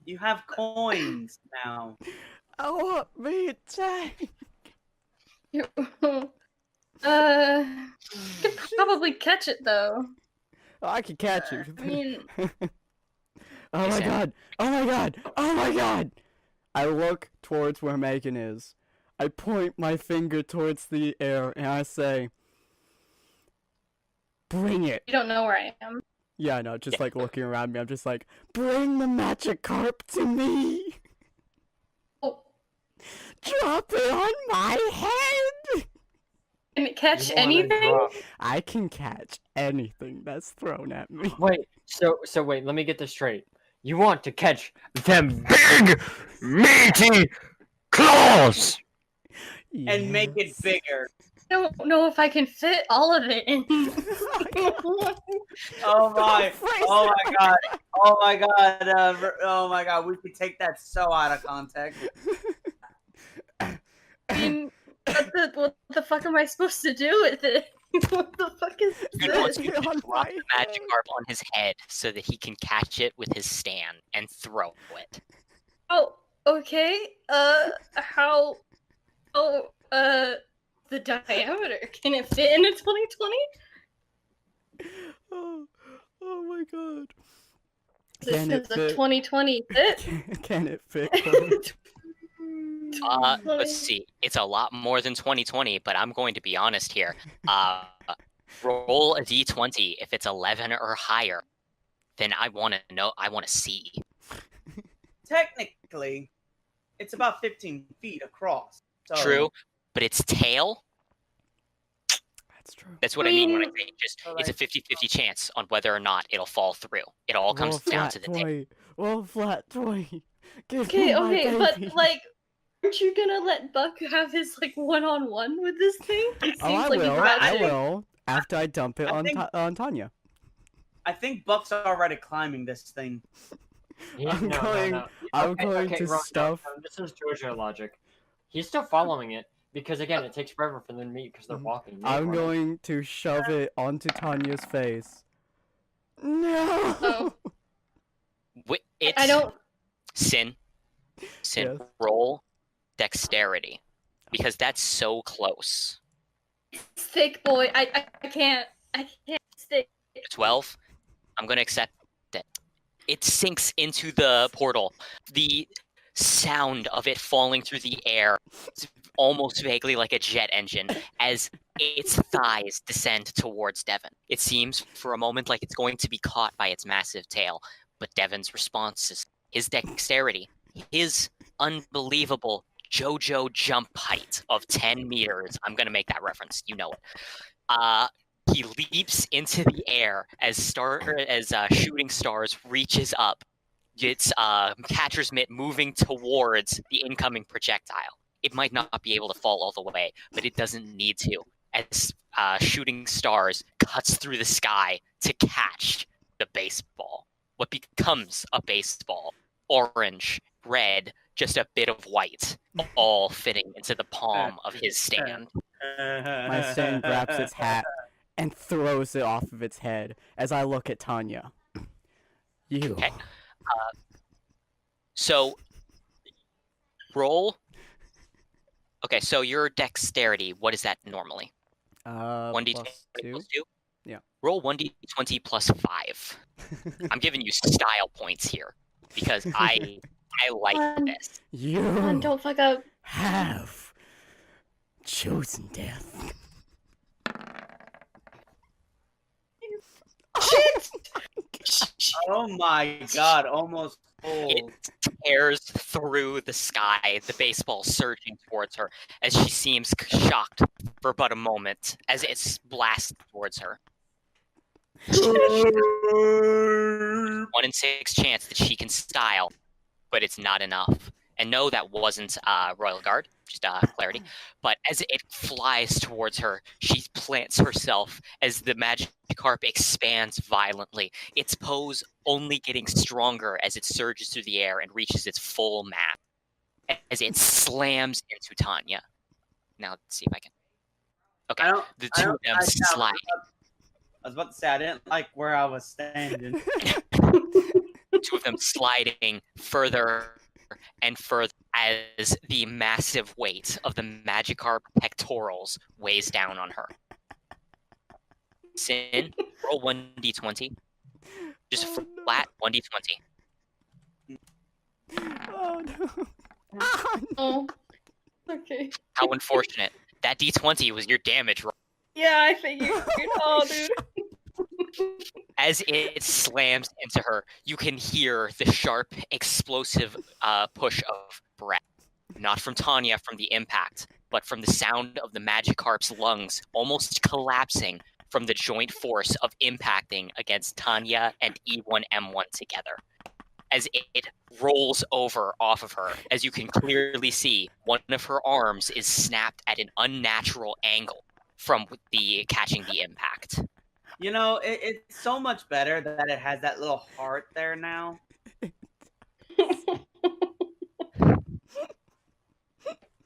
You have coins now.
I want me a tank.
Could probably catch it though.
Oh, I can catch you.
I mean,
Oh my god! Oh my god! Oh my god! I look towards where Megan is. I point my finger towards the air and I say, "Bring it!"
you don't know where I am.
Yeah, no, just like looking around me, I'm just like, "Bring the Magikarp to me!
Oh,
Drop it on my head!"
can it catch
You wanna
anything?
drop-
I can catch anything that's thrown at me.
Wait, so wait, let me get this straight. You want to catch them big, meaty claws?
And make it
Yes.
bigger.
I don't know if I can fit all of it in.
Oh my! Oh my god! Oh my god! Oh my god! We could take that so out of context.
I mean, what the fuck am I supposed to do with it? What the fuck is
He wants
this?
you to
On
drop
my
the Magikarp on his head so that he can catch it with his stand and throw it.
Oh, okay. How? Oh, the diameter. Can it fit in a 2020?
Oh my god.
This
Can it
is a
fit?
2020 fit.
Can it fit? Chloe?
Let's see. It's a lot more than 2020, but I'm going to be honest here. Roll a d20. If it's 11 or higher, then I want to know. I want to see.
Technically, it's about 15 feet across. So,
True, but its tail.
That's true.
That's what I mean when I
Mean-
say just.
So,
It's a
like-
50-50 chance on whether or not it'll fall through. It all comes down to the tail.
Roll flat 20. Give
Okay,
me my
okay, but
baby.
like, aren't you gonna let Buck have his like one-on-one with this thing? It
Oh, I
seems like he's
will.
about
I
to-
will. After I dump it
I
on
think-
on Tanya.
I think Buck's already climbing this thing.
I'm going- I'm going to
Ron,
stuff-
no, this is JoJo logic. He's still following it because again, it takes forever for them to meet because they're walking.
I'm going to shove it onto Tanya's face. No.
Oh.
It's
I don't.
Sin.
Yes.
Roll dexterity because that's so close.
Thick boy. I can't. I can't stick.
12. I'm going to accept it. It sinks into the portal. The sound of it falling through the air is almost vaguely like a jet engine as its thighs descend towards Devon. It seems for a moment like it's going to be caught by its massive tail, but Devon's response is his dexterity, his unbelievable JoJo jump height of 10 meters. I'm going to make that reference. You know it. He leaps into the air as Shooting Stars reaches up. It's catcher's mitt moving towards the incoming projectile. It might not be able to fall all the way, but it doesn't need to. As Shooting Stars cuts through the sky to catch the baseball. What becomes a baseball? Orange, red, just a bit of white, all fitting into the palm of his stand.
My stand grabs its hat and throws it off of its head as I look at Tanya. You.
Okay. So, roll. Okay, so your dexterity, what is that normally? 1d20
plus 2.
plus 2?
Yeah.
Roll 1d20 plus 5. I'm giving you style points here because I like this.
Come on,
You
don't fuck up.
have chosen death.
Oh my god! Almost full.
It tears through the sky, the baseball surging towards her as she seems shocked for but a moment as it blasts towards her. 1 in 6 chance that she can style, but it's not enough. And no, that wasn't Royal Guard, just clarity. But as it flies towards her, she plants herself as the Magikarp expands violently, its pose only getting stronger as it surges through the air and reaches its full map, as it slams into Tanya. Now, let's see if I can... Okay, the two of them slide.
I was about to say, I didn't like where I was standing.
The two of them sliding further and further as the massive weight of the Magikarp pectorals weighs down on her. Sin, roll 1d20. Just flat 1d20.
Oh no.
Oh. Okay.
How unfortunate. That d20 was your damage roll.
Yeah, I figured. Oh, dude.
As it slams into her, you can hear the sharp, explosive push of breath. Not from Tanya from the impact, but from the sound of the Magikarp's lungs almost collapsing from the joint force of impacting against Tanya and E1M1 together. As it rolls over off of her, as you can clearly see, one of her arms is snapped at an unnatural angle from the catching the impact.
You know, it's so much better that it has that little heart there now.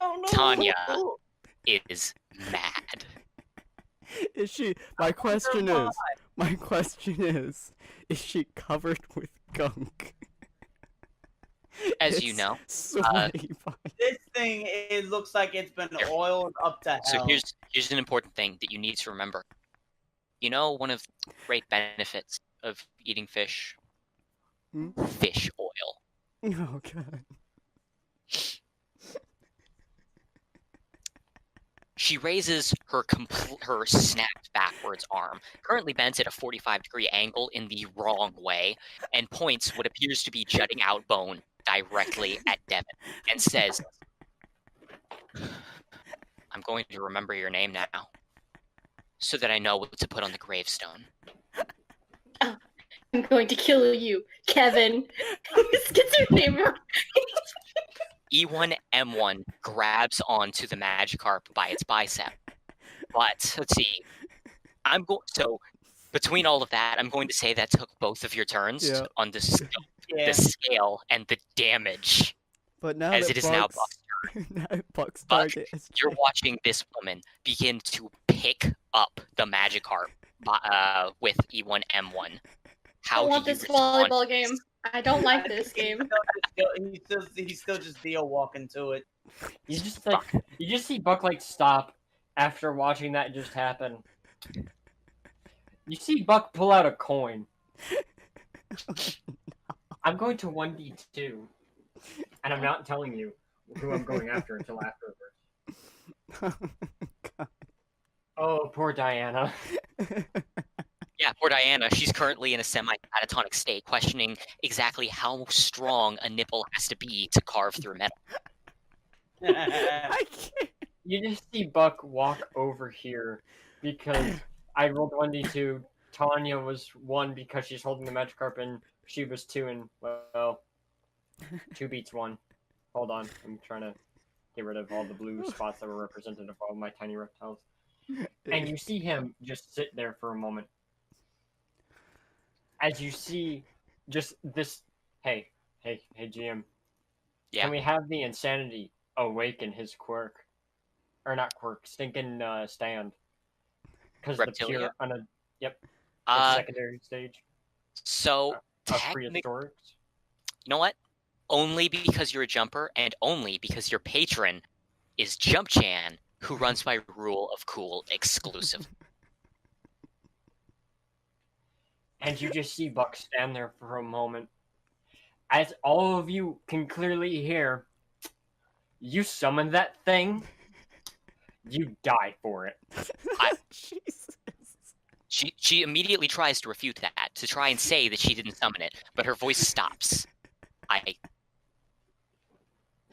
Oh no.
Tanya is mad.
Is she? My question is she covered with gunk?
As you know,
sweaty
This thing, it looks like it's been oiled up to hell.
so here's an important thing that you need to remember. You know, one of the great benefits of eating fish?
Hmm?
Fish oil.
Oh god.
She raises her her snapped backwards arm, currently bent at a 45-degree angle in the wrong way, and points what appears to be jutting out bone directly at Devin, and says, "I'm going to remember your name now, so that I know what to put on the gravestone."
I'm going to kill you, Kevin. This gets her name right.
E1M1 grabs onto the Magikarp by its bicep. But, let's see. So, between all of that, I'm going to say that took both of your turns on the scale and the damage.
But now
as
that
it is now
Buck's
Buck,
target is
you're watching this woman begin to pick up the Magikarp with E1M1. How
I want
do you
this
respond?
volleyball game. I don't like this game.
He's still just Dio walking to it.
You just see Buck like stop after watching that just happen. You see Buck pull out a coin. I'm going to 1d2, and I'm not telling you who I'm going after until afterwards. Oh, poor Diana.
Yeah, poor Diana. She's currently in a semi-catatonic state, questioning exactly how strong a nipple has to be to carve through metal.
I can't.
You just see Buck walk over here because I rolled 1d2. Tanya was 1 because she's holding the Magikarp, and she was 2, and, well, 2 beats 1. Hold on. I'm trying to get rid of all the blue spots that were representative of all my tiny reptiles. And you see him just sit there for a moment. As you see just this... Hey, GM.
Yeah.
Can we have the insanity awaken his quirk? Or not quirk, stinking stand. Because the pure... Yep. Secondary stage.
So,
Of prehistorics.
You know what? Only because you're a jumper, and only because your patron is Jumpchain, who runs by rule of cool exclusive.
And you just see Buck stand there for a moment. As all of you can clearly hear, you summon that thing, you die for it.
Jesus.
She immediately tries to refute that, to try and say that she didn't summon it, but her voice stops.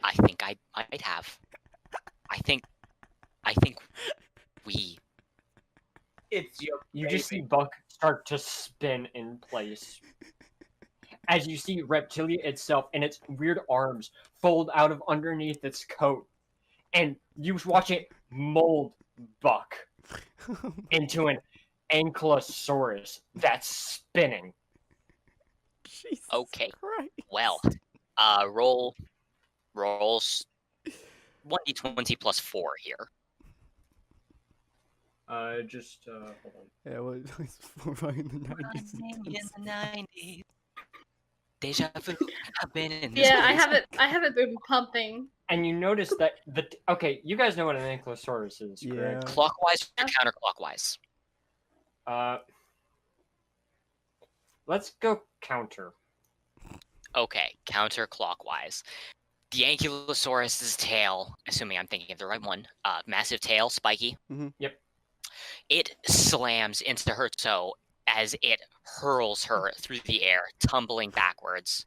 I think I might have. I think we.
It's your
You just see
baby.
Buck start to spin in place. As you see Reptilia itself and its weird arms fold out of underneath its coat. And you watch it mold Buck into an ankylosaurus that's spinning.
Jesus
Okay.
Christ.
Well, rolls 1d20 plus 4 here.
Hold on.
Yeah, it was right in the 90s.
In the 90s. Deja vu. I've been in this
Yeah,
place.
I have it been pumping.
And you notice that okay, you guys know what an ankylosaurus is, correct?
Clockwise or counterclockwise?
Let's go counter.
Okay, counterclockwise. The Ankylosaurus's tail, assuming I'm thinking of the right one, massive tail, spiky.
Mhm.
Yep.
It slams into her toe as it hurls her through the air, tumbling backwards.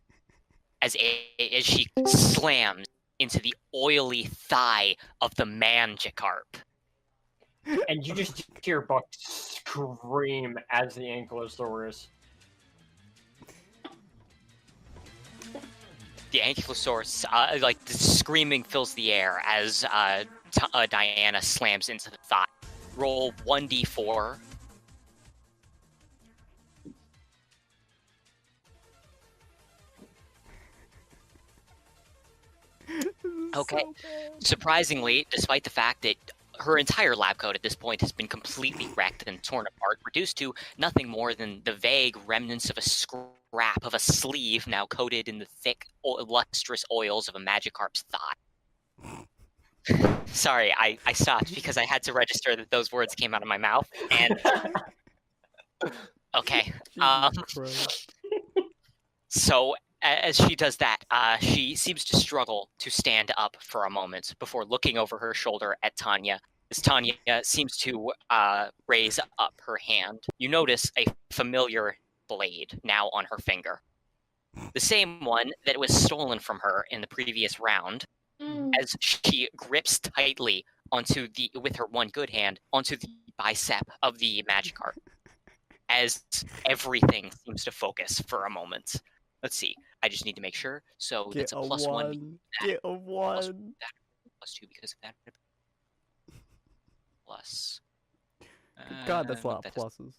As she slams into the oily thigh of the Magikarp.
And you just hear Buck scream as the ankylosaurus.
The Ankylosaurus, like the screaming fills the air as Diana slams into the thigh. Roll 1d4. Okay. Surprisingly, despite the fact that her entire lab coat at this point has been completely wrecked and torn apart, reduced to nothing more than the vague remnants of a scrap of a sleeve now coated in the thick, lustrous oils of a Magikarp's thigh. Sorry, I stopped because I had to register that those words came out of my mouth. And okay, so as she does that, she seems to struggle to stand up for a moment before looking over her shoulder at Tanya. As Tanya seems to raise up her hand, you notice a familiar blade now on her finger. The same one that was stolen from her in the previous round, as she grips tightly with her one good hand onto the bicep of the Magikarp, as everything seems to focus for a moment. Let's see. I just need to make sure. So
Get
that's a plus 1.
Get a 1.
Plus 2 because of that. Plus.
God, that's a lot of
that does-
pluses.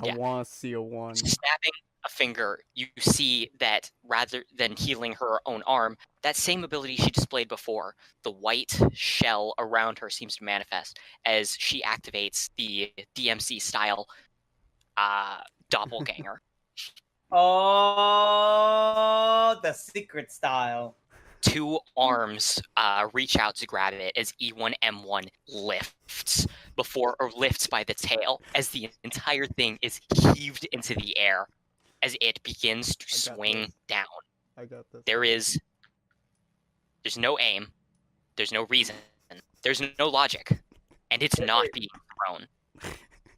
Yeah.
I want to see a 1.
Snapping a finger, you see that rather than healing her own arm, that same ability she displayed before, the white shell around her seems to manifest as she activates the DMC style doppelganger.
Oh, the secret style.
2 arms reach out to grab it as E1M1 lifts by the tail as the entire thing is heaved into the air as it begins to swing down.
I got this.
There's no aim, there's no reason, there's no logic, and it's not being thrown.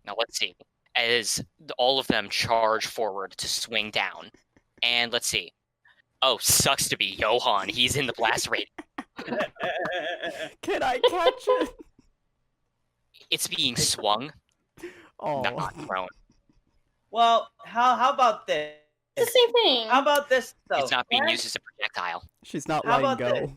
Now let's see. As all of them charge forward to swing down. And let's see. Oh, sucks to be Johan. He's in the blast rate.
Can I catch it?
It's being swung,
Oh.
not thrown.
Well, how about this?
It's the same thing.
How about this though?
It's not being
Can I-
used as a projectile.
She's not
How
letting
about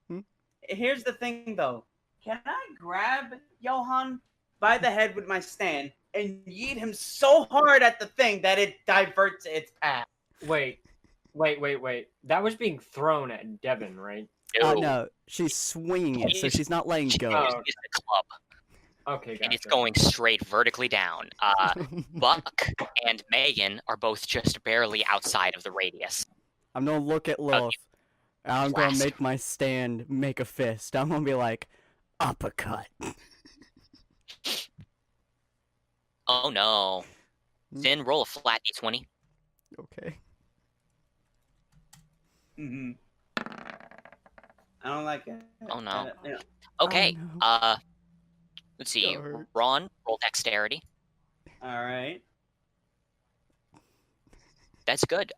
go.
Here's the thing though. Can I grab Johan by the head with my stand and yeet him so hard at the thing that it diverts its path?
Wait. That was being thrown at Devin, right?
No, she's swinging it, so she's not letting
She
go.
uses the club,
Okay, gotcha.
and it's going straight vertically down. Buck and Megan are both just barely outside of the radius.
I'm gonna look at Lilith. And I'm gonna
Blast.
make my stand make a fist. I'm gonna be like, uppercut.
Oh no. Then roll a flat d20.
Okay.
Mm-hmm. I don't like it.
Oh no.
Yeah.
Okay.
no.
Let's see.
That hurts.
Ron, roll dexterity.
All right.
That's good.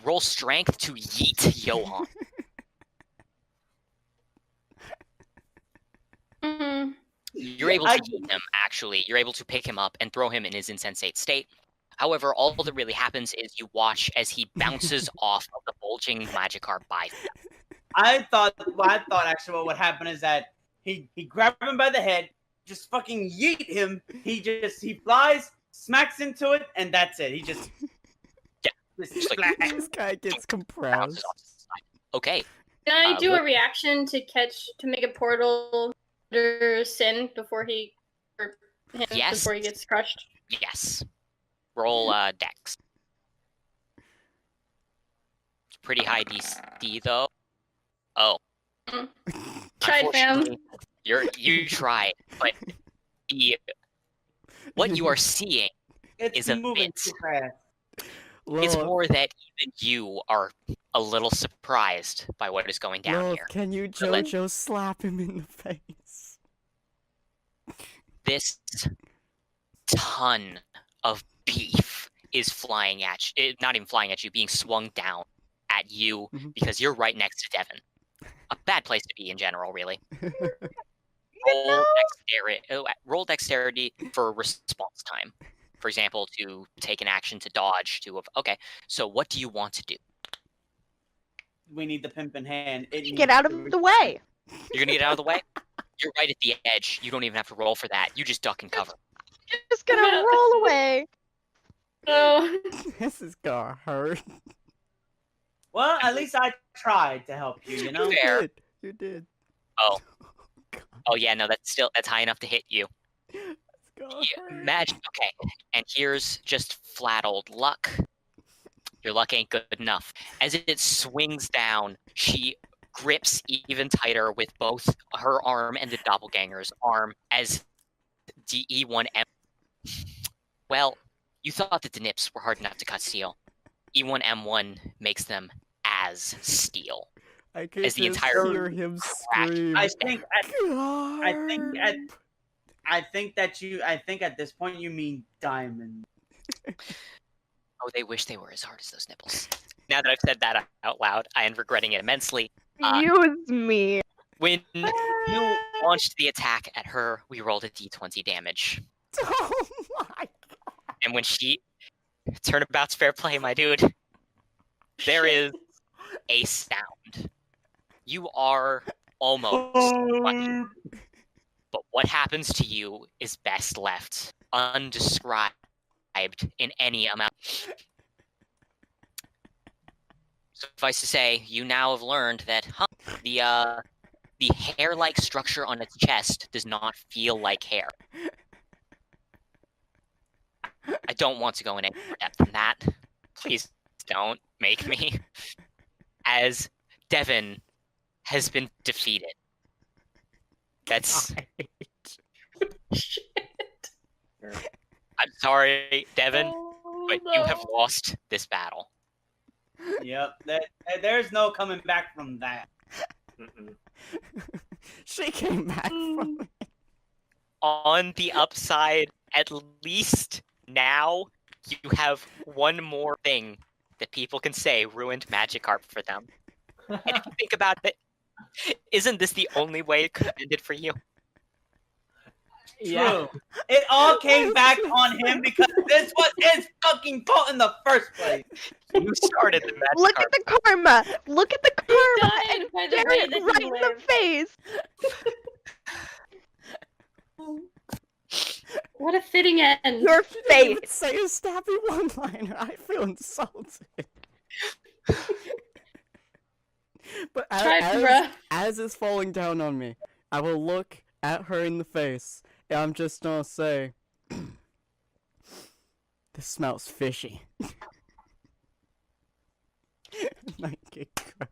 Roll strength to yeet Johan. You're able to yeet him, actually. You're able to pick him up and throw him in his insensate state. However, all that really happens is you watch as he bounces off of the bulging Magikarp bicep.
I thought actually what would happen is that he grabbed him by the head, just fucking yeet him. He flies, smacks into it, and that's it. He just
This guy gets compressed.
Okay.
Can I do a reaction to make a portal under Sin before he gets crushed?
Yes. Roll Dex. Pretty high DC though. Oh.
Tried, fam.
You tried, but what you are seeing is a
moving
bit.
too fast.
It's more that even you are a little surprised by what is going down here.
Can you JoJo slap him in the face?
This ton of beef is flying at you. Not even flying at you, being swung down at you because you're right next to Devin. A bad place to be in general, really. Roll dexterity for response time. For example, to take an action to dodge. Okay, so what do you want to do?
We need the pimp in hand.
Get out of the way.
You're gonna get out of the way? You're right at the edge. You don't even have to roll for that. You just duck and cover.
Just gonna roll away.
Oh.
This is gonna hurt.
Well, at least I tried to help you, you know?
Fair.
You did.
Oh.
God.
Oh yeah, no, that's high enough to hit you. Imagine, okay, and here's just flat old luck. Your luck ain't good enough. As it swings down, she grips even tighter with both her arm and the doppelganger's arm as the E1M. Well, you thought that the nips were hard enough to cut steel. E1M1 makes them as steel.
I can
as the entire
hear him scream.
I think at this point you mean diamond.
Oh, they wish they were as hard as those nipples. Now that I've said that out loud, I am regretting it immensely.
Use me.
When you launched the attack at her, we rolled a d20 damage.
Oh my god.
And when she... Turnabout's fair play, my dude. There is a sound. You are almost lucky. But what happens to you is best left undescribed in any amount. Suffice to say, you now have learned that the hair-like structure on its chest does not feel like hair. I don't want to go in any more depth than that. Please don't make me. As Devin has been defeated. That's...
Shit.
I'm sorry, Devin, but you have lost this battle.
Yep, there's no coming back from that.
She came back from it.
On the upside, at least now, you have one more thing that people can say ruined Magikarp for them. And if you think about it, isn't this the only way it could have ended for you?
True. It all came back on him because this was his fucking fault in the first place.
You started the Magikarp.
Look at the karma. Look at the karma
died
and
by the
stare
way
it
that he
right in the
lived.
face.
What a fitting end.
Your face.
Say a snappy one-liner. I feel insulted. But as it's falling down on me, I will look at her in the face, and I'm just gonna say, "This smells fishy." Might get crushed.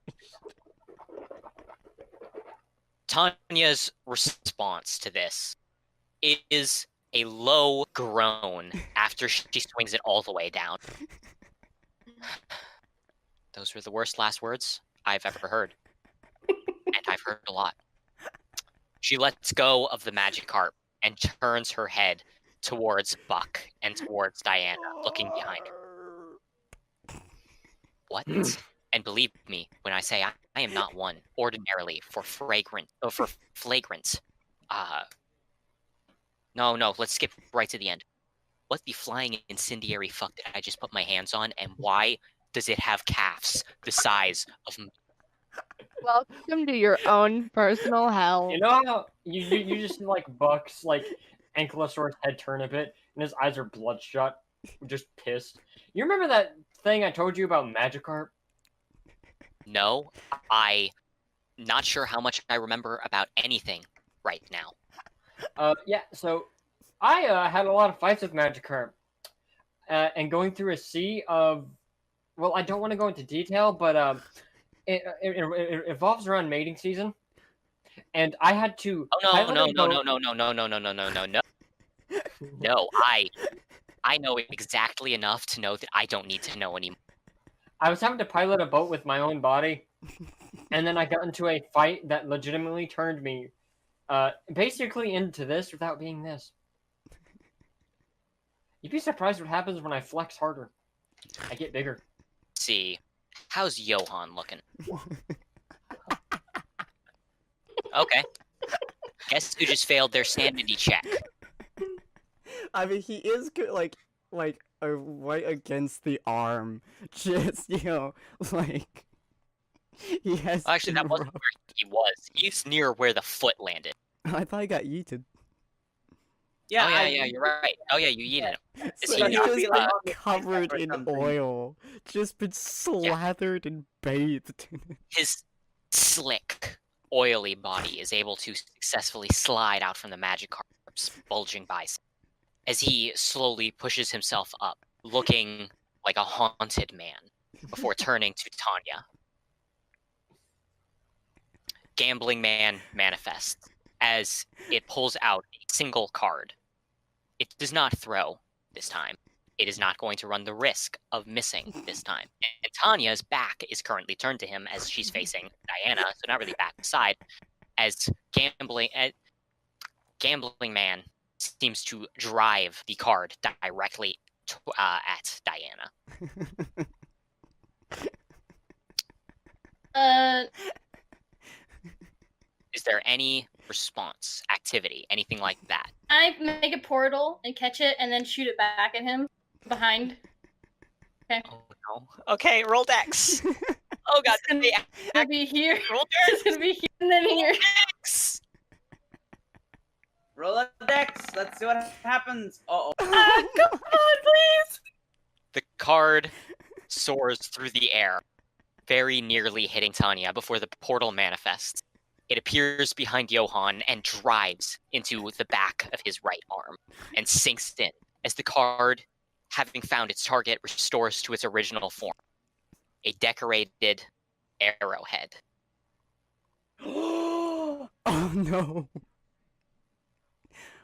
Tanya's response to this is a low groan after she swings it all the way down. Those were the worst last words I've ever heard. And I've heard a lot. She lets go of the Magikarp and turns her head towards Buck and towards Diana, looking behind her. What? And believe me when I say I am not one ordinarily for flagrant. No, let's skip right to the end. What the flying incendiary fuck did I just put my hands on, and why does it have calves the size of...
Welcome to your own personal hell.
You know how you just see like Buck's like Ankylosaurus head turn a bit, and his eyes are bloodshot, just pissed. You remember that thing I told you about Magikarp?
No, I not sure how much I remember about anything right now.
Yeah. So I had a lot of fights with Magikarp, and going through a sea of, well, I don't want to go into detail, but it evolves around mating season, and I had to.
Oh no! No, I know exactly enough to know that I don't need to know anymore.
I was having to pilot a boat with my own body, and then I got into a fight that legitimately turned me, basically into this without being this. You'd be surprised what happens when I flex harder. I get bigger.
See, how's Johan looking? Okay. Guess who just failed their sanity check?
I mean, he is good, like right against the arm. Just, like he has.
Actually, that wasn't where he was. He's near where the foot landed.
I thought he got yeeted.
Yeah,
Yeah, you're right. Oh yeah, you yeeted him.
So
he
he's
not
just
be,
like
like,
covered
or
in
something?
oil, just been slathered and bathed in it.
His slick, oily body is able to successfully slide out from the Magikarp's bulging bicep as he slowly pushes himself up, looking like a haunted man, before turning to Tanya. Gambling Man manifests as it pulls out a single card. It does not throw this time. It is not going to run the risk of missing this time. And Tanya's back is currently turned to him as she's facing Diana, so not really back to side, as Gambling Man seems to drive the card directly at Diana. Is there any response, activity, anything like that?
I make a portal and catch it, and then shoot it back at him behind. Okay.
Oh no. Okay, roll dex. Oh god,
It's gonna be here.
roll
It's gonna be here and then here.
dex.
Roll a dex. Let's see what happens. Uh-oh.
Come on, please.
The card soars through the air, very nearly hitting Tanya before the portal manifests. It appears behind Johan and drives into the back of his right arm and sinks in as the card, having found its target, restores to its original form. A decorated arrowhead.
Oh no!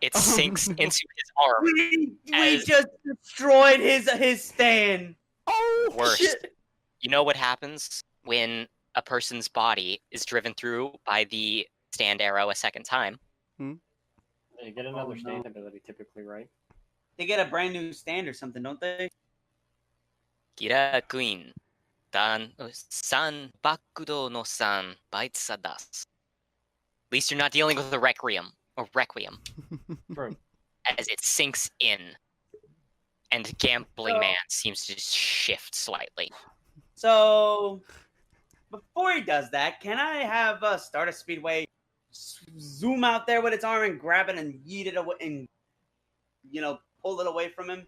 It
Oh,
sinks
no.
into his arm.
We
As-
just destroyed his stand.
Oh
Worst.
shit!
You know what happens when a person's body is driven through by the stand arrow a second time?
They get another
no.
stand ability typically, right?
They get a brand new stand or something, don't they?
Kira Queen. Dan san bakudo no san baitsa das. At least you're not dealing with a requiem.
True.
As it sinks in. And Gambling
So-
Man seems to shift slightly.
So, before he does that, can I have Stardust Speedway zoom out there with its arm and grab it and yeet it away and, pull it away from him?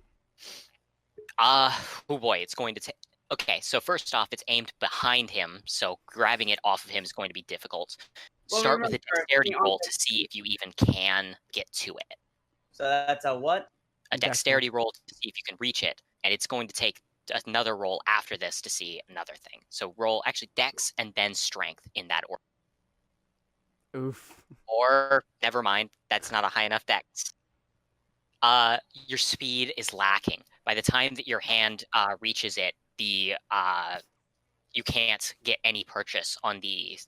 Oh boy, it's going to take... Okay, so first off, it's aimed behind him, so grabbing it off of him is going to be difficult.
Well,
Start with a
remember,
dexterity
the
roll to see if you even can get to it.
So that's a what?
A dexterity roll to see if you can reach it, and it's going to take another roll after this to see another thing. So roll actually dex and then strength in that order.
Oof.
Or never mind, that's not a high enough dex. Your speed is lacking. By the time that your hand reaches it, you can't get any purchase on the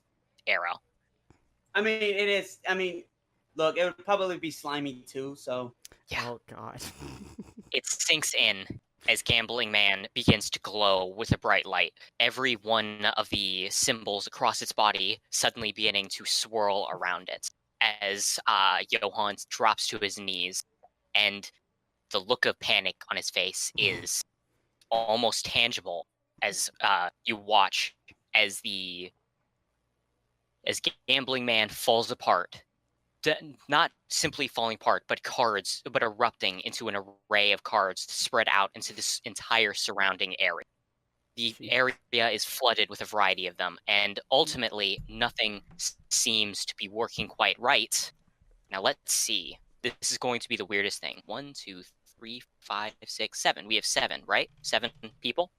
arrow.
I mean, it is. I mean, look, it would probably be slimy too. So
Yeah.
Oh god.
It sinks in, as Gambling Man begins to glow with a bright light, every one of the symbols across its body suddenly beginning to swirl around it as Johann drops to his knees, and the look of panic on his face is almost tangible as you watch as Gambling Man falls apart. Not simply falling apart, but erupting into an array of cards spread out into this entire surrounding area. The area is flooded with a variety of them, and ultimately nothing seems to be working quite right. Now let's see. This is going to be the weirdest thing. 1, 2, 3, 5, 6, 7. We have 7, right? 7 people?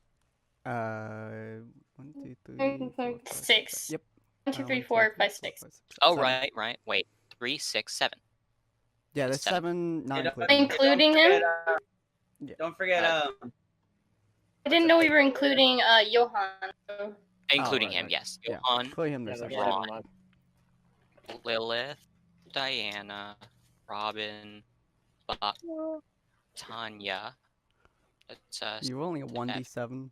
1, 2, 3, 4, 5,
6.
Yep.
1, 2, 3, 4, 5, 6.
Oh,
7.
right. Wait. 3, 6, 7.
Yeah, there's 7, not
Including him?
Don't forget.
I didn't know we were including Johann.
Including
right,
him,
right.
yes.
Yeah.
Johann,
Include him there's
Yeah,
seven.
Ron, Lilith, Diana, Robin, Buck, Tanya. That's,
You're only a 1d7.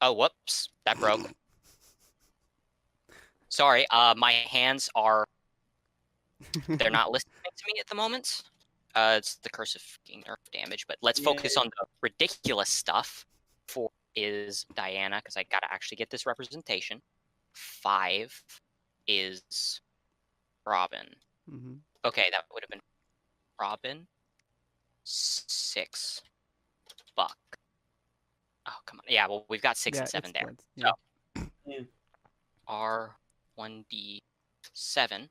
oh, whoops. That broke. Sorry, my hands are... They're not listening to me at the moment. It's the curse of freaking nerf damage, but let's focus on the ridiculous stuff. 4 is Diana, because I gotta actually get this representation. 5 is Robin.
Mm-hmm.
Okay, that would have been Robin. 6, Buck. Oh, come on. Yeah, well, we've got 6 and 7 there.
Yeah.
Yeah.
R1d7.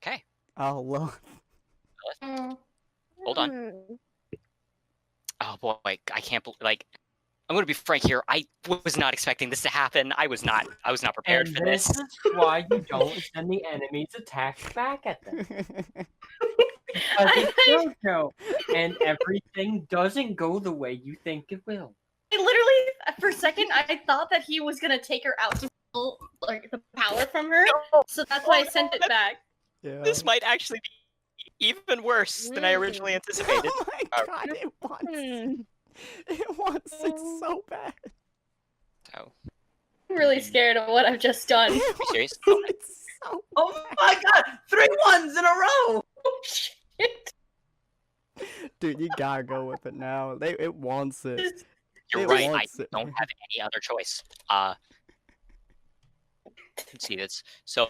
Okay.
Oh, well.
Hold on. Oh boy, I can't believe. Like, I'm gonna be frank here. I was not expecting this to happen. I was not prepared for this.
This is why you don't send the enemy's attacks back at them. Because it's JoJo, and everything doesn't go the way you think it will.
I literally, for a second, I thought that he was gonna take her out to steal, like, the power from her. So that's why I sent it back.
Yeah.
This might actually be even worse than I originally anticipated.
Oh my god, it wants it wants it so bad.
Oh,
I'm really scared of what I've just done.
are you serious?
It's so
Oh my god! 3 1s in a row!
Oh, shit.
Dude, you gotta go with it now. It wants it.
You're
It
right. I
wants it.
don't have any other choice. Let's see this. So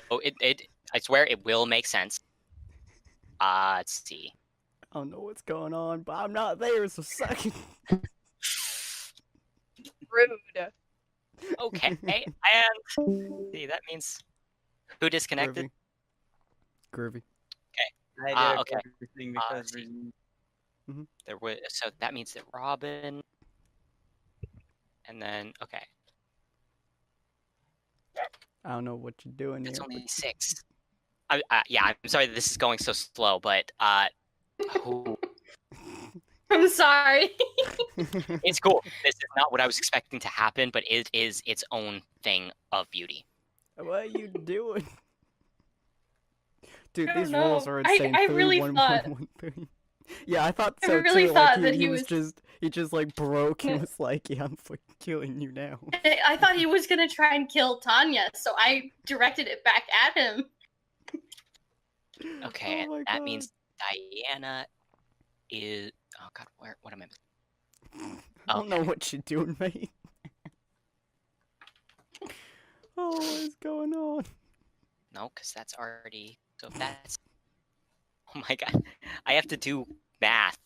I swear it will make sense. Let's see.
I don't know what's going on, but I'm not there, so suck it.
Rude.
Okay, and see that means who disconnected?
Groovy.
I did
okay.
everything because
see.
reason.
There was, so that means that Robin, and then okay,
I don't know what you're doing
it's
here.
only 6. Yeah, I'm sorry that this is going so slow, but who?
I'm sorry.
It's cool. This is not what I was expecting to happen, but it is its own thing of beauty.
What are you doing? Dude,
I don't
these
know.
rules are insane.
I
3,
really
1,
thought-
1, 1, 3. Yeah, I thought
I
so
really
too.
thought
like,
that
he
he
was
was-
just like broke and was like, yeah, I'm fucking killing you now.
I thought he was gonna try and kill Tanya, so I directed it back at him.
Okay,
Oh my
and that
God.
means Diana is. Oh God, what am I missing?
I don't know what you're doing, mate. Oh, what is going on?
No, because that's already. So that's. Oh my God, I have to do math.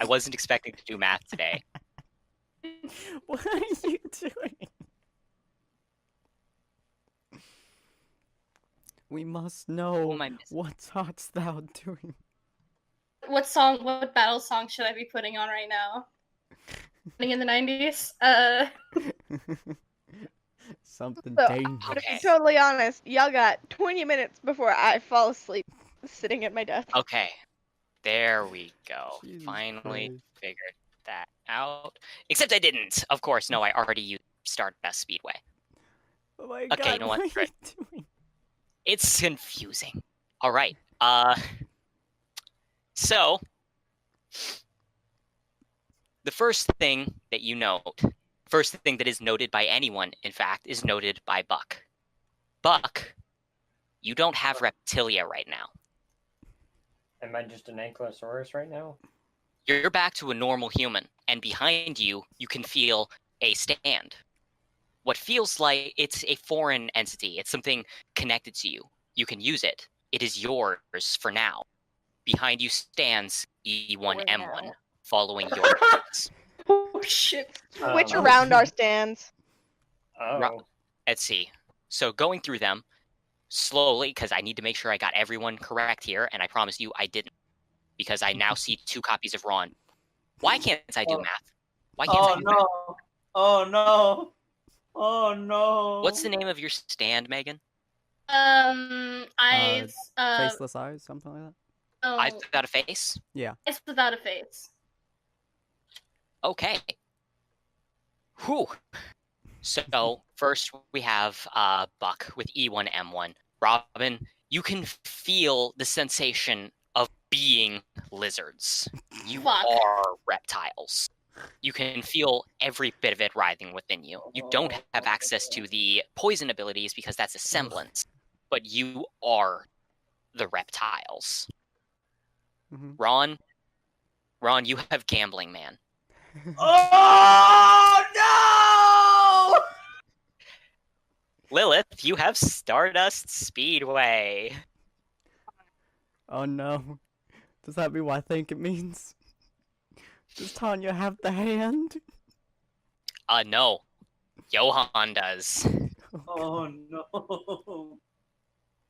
I wasn't expecting to do math today.
What are you doing? We must
Who
know.
am I missing?
What art thou doing?
What battle song should I be putting on right now? Putting in the 90s?
Something
So,
dangerous.
To
Okay.
be totally honest, y'all got 20 minutes before I fall asleep sitting at my desk.
Okay, there we go.
Jesus
Finally
Christ.
figured that out. Except I didn't. Of course, no. I already used Start Best Speedway.
Oh my
Okay,
God,
you know what?
are
Right.
you doing?
It's confusing. All right. So The first thing that you note, first thing that is noted by anyone, in fact, is noted by Buck. Buck, you don't have reptilia right now.
Am I just an ankylosaurus right now?
You're back to a normal human, and behind you, you can feel a stand. What feels like it's a foreign entity. It's something connected to you. You can use it. It is yours for now. Behind you stands E1M1, following your guidance.
Oh shit.
Which
Um,
around our stands.
Oh.
Let's see. So going through them slowly, because I need to make sure I got everyone correct here, and I promise you I didn't, because I now see 2 copies of Ron. Why can't I do math? Why can't I do math?
Oh no! Oh no!
What's the name of your stand, Megan?
Eyes.
Faceless eyes, something like that.
Oh,
Eyes without a face?
eyes without a face.
Okay. Whew. So first we have Buck with E1M1. Robin, you can feel the sensation of being lizards. You
Fuck.
are reptiles. You can feel every bit of it writhing within you. You don't have access to the poison abilities because that's a semblance, but you are the reptiles.
Mhm.
Ron, you have Gambling Man.
Oh no!
Lilith, you have Stardust Speedway.
Oh no. Does that mean what I think it means? Does Tanya have the hand?
No. Johan does.
Oh no!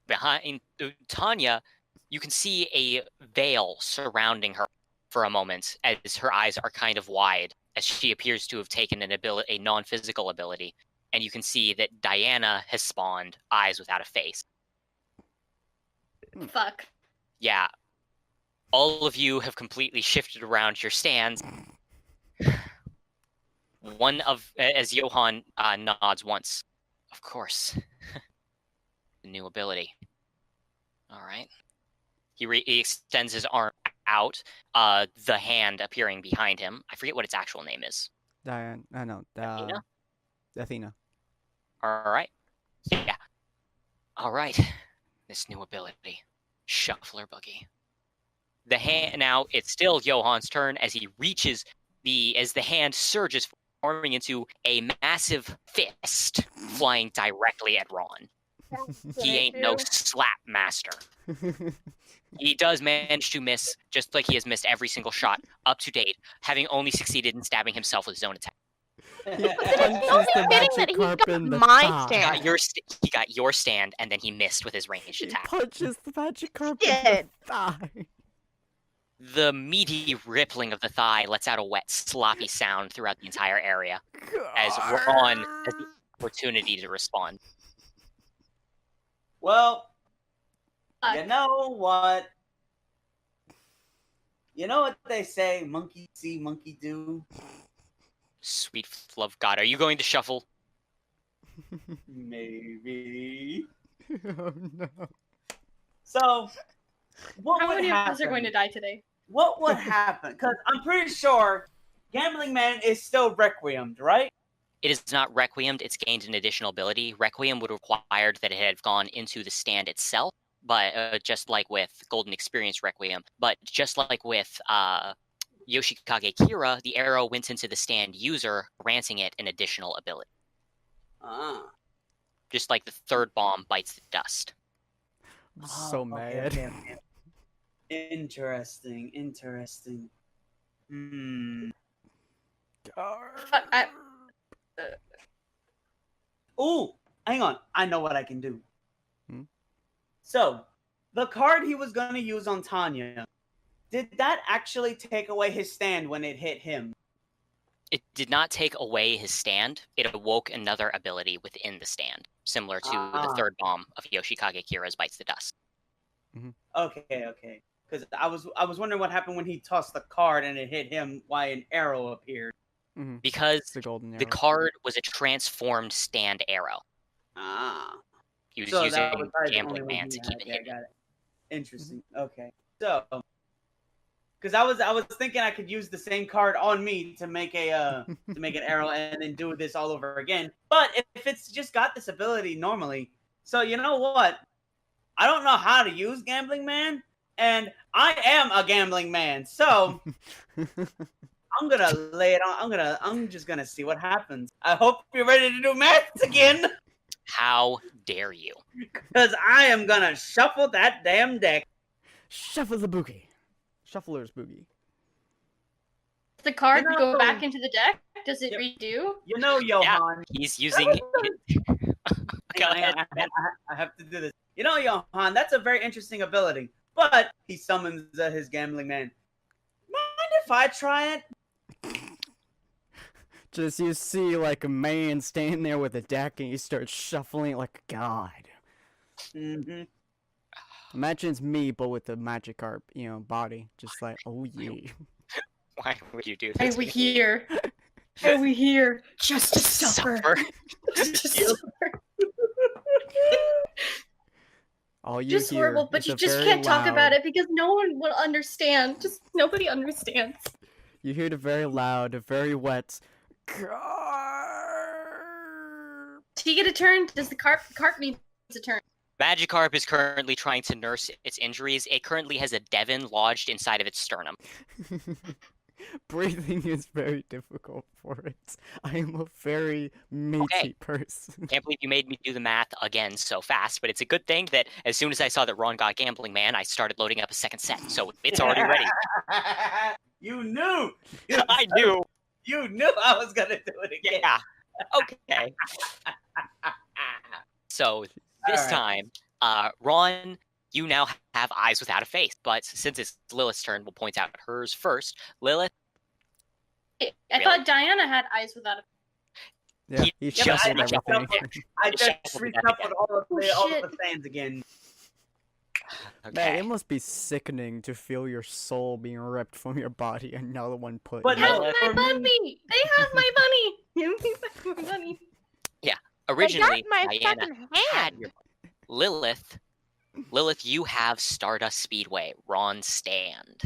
Behind Tanya, you can see a veil surrounding her for a moment as her eyes are kind of wide, as she appears to have taken a non-physical ability. And you can see that Diana has spawned eyes without a face.
Fuck.
Yeah. All of you have completely shifted around your stands. As Johan nods once. Of course. The new ability. All right. He extends his arm out, the hand appearing behind him. I forget what its actual name is.
Diane, I know.
Athena?
Athena.
All right. Yeah. All right. This new ability. Shuffler Buggy. The hand now, it's still Johan's turn as he reaches as the hand surges, forming into a massive fist flying directly at Ron. He ain't no slap master. He does manage to miss, just like he has missed every single shot up to date, having only succeeded in stabbing himself with his own attack.
Punches
It's
the
only fitting that
magic
he's
carp
got
in the
my
thigh.
stand.
He got your stand, and then he missed with his ranged
He
attack.
punches the magic carp in
Did.
the thigh.
The meaty rippling of the thigh lets out a wet, sloppy sound throughout the entire area, as Ron has the opportunity to respond.
Well,
Fuck.
you know what? You know what they say, monkey see, monkey do?
Sweet love God, are you going to shuffle?
Maybe.
Oh no.
So, what
How
would
many of
happen?
us are going to die today?
What would happen? Because I'm pretty sure Gambling Man is still requiemed, right?
It is not requiemed, it's gained an additional ability. Requiem would have required that it had gone into the stand itself, but just like with Golden Experience Requiem, but just like with Yoshikage Kira, the arrow went into the stand user, granting it an additional ability.
Ah.
Just like the third bomb bites the dust.
I'm so mad.
Okay. Interesting.
Fuck,
Ooh, hang on. I know what I can do.
Hmm?
So, the card he was going to use on Tanya, did that actually take away his stand when it hit him?
It did not take away his stand, it awoke another ability within the stand, similar to the third bomb of Yoshikage Kira's Bites the Dust.
Okay. Because I was wondering what happened when he tossed the card and it hit him, why an arrow appeared.
Because
It's the golden arrow.
the card was a transformed stand arrow.
Ah.
He was
So
using
that was probably the only
Gambling
one
Man
he
to
had.
keep it
Yeah,
hidden.
got it. Interesting. Okay. So, Because I was thinking I could use the same card on me to make a to make an arrow and then do this all over again. But if it's just got this ability normally, so you know what? I don't know how to use Gambling Man, and I am a gambling man. So I'm gonna lay it on. I'm just gonna see what happens. I hope you're ready to do maths again,
How dare you?
because I am gonna shuffle that damn deck.
Shuffle the boogie. Shuffler's boogie.
Does the card
You know-
go back into the deck? Does it
Yep.
redo?
You know, Johan.
He's using. Go ahead.
I have to do this. You know, Johan, that's a very interesting ability. But he summons his Gambling Man. Mind if I try it?
Just you see like a man standing there with a deck and you start shuffling it like a god.
Mm-hmm.
Imagine it's me but with the Magikarp, body. Just like, oh yeah.
Why would you do
Are
this?
we here? Are we here? Just to suffer.
Suffer.
Just to suffer.
All you
Just
hear
horrible, but
is
you
a
just
very
can't talk about
loud-
it because no one will understand. Just nobody understands.
You hear the very loud, very wet.
Do you get a turn? Does the carp needs a turn?
Magikarp is currently trying to nurse its injuries. It currently has a Devon lodged inside of its sternum.
Breathing is very difficult for it. I am a very meaty person.
Can't believe you made me do the math again so fast, but it's a good thing that as soon as I saw that Ron got Gambling Man, I started loading up a second set, so it's already ready.
You knew.
I knew.
You knew I was gonna do it again.
Yeah. Okay. So this
Alright.
time, Ron, you now have eyes without a face, but since it's Lilith's turn, we'll point out hers first. Lilith,
I
Really?
thought Diana had eyes without a.
Yeah,
He
he
just
shuffled
shuffled
everything.
I
Just
just
shuffled that
reshuffled all
Oh,
of the sands again.
Man,
okay.
it must be sickening to feel your soul being ripped from your body and another one put
But
in
Have
it.
no,
my
for me-
money! They have my money! Give me back my money.
Originally,
I got my
Diana
fucking
had
hand.
your Lilith, you have Stardust Speedway. Ron, stand.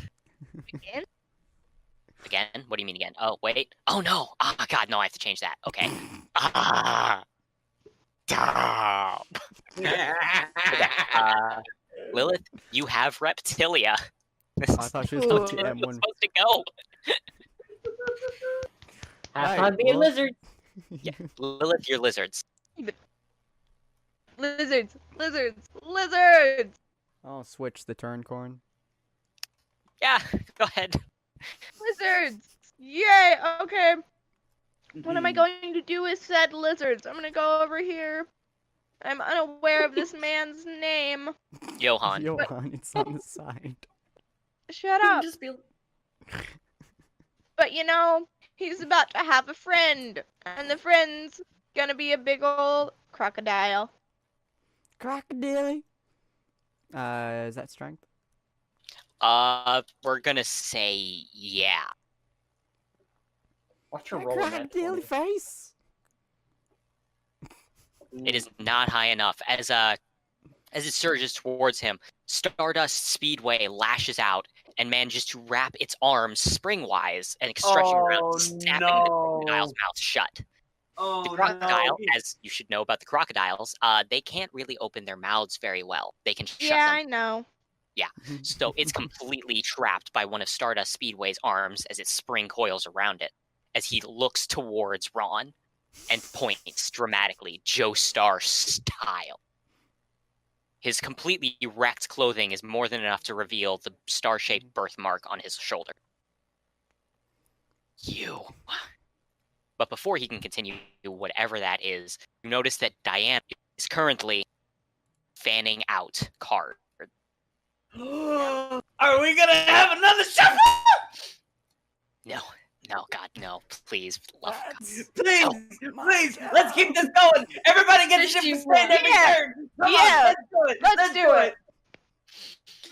Again?
Again? What do you mean again? Oh, wait. Oh, no. Oh, God, no, I have to change that. Okay. Ah. Stop. Okay. Lilith, you have Reptilia. This
I thought she was about to
where
end
it was
one.
supposed to go.
Have
Right,
fun being
well-
lizard.
Lilith, you're lizards.
Lizards, lizards, lizards!
I'll switch the turn corn.
Yeah, go ahead.
Lizards! Yay! Okay. What am I going to do with said lizards? I'm gonna go over here. I'm unaware of this man's name.
Johan.
Johan, it's on the side.
Shut up.
Just be.
But you know, he's about to have a friend, and the friend's gonna be a big old crocodile.
Crocodile. Is that strength?
We're gonna say yeah.
Watch her
A
roll that.
crocodile face.
It is not high enough. As it surges towards him, Stardust Speedway lashes out and manages to wrap its arms spring-wise and stretching around, snapping the crocodile's mouth shut.
Oh,
The crocodile,
no.
as you should know about the crocodiles, they can't really open their mouths very well. They can shut
Yeah,
them.
I know.
So it's completely trapped by one of Stardust Speedway's arms as it spring coils around it, as he looks towards Ron and points dramatically, Joestar style. His completely wrecked clothing is more than enough to reveal the star-shaped birthmark on his shoulder. You. But before he can continue whatever that is, you notice that Diana is currently fanning out cards.
Are we gonna have another shuffle?
No, God, no, please, love God.
Please, please, let's keep this going. Everybody get a
Just you
different stand every
Yeah.
turn. Come
Yeah.
on, let's do it.
Let's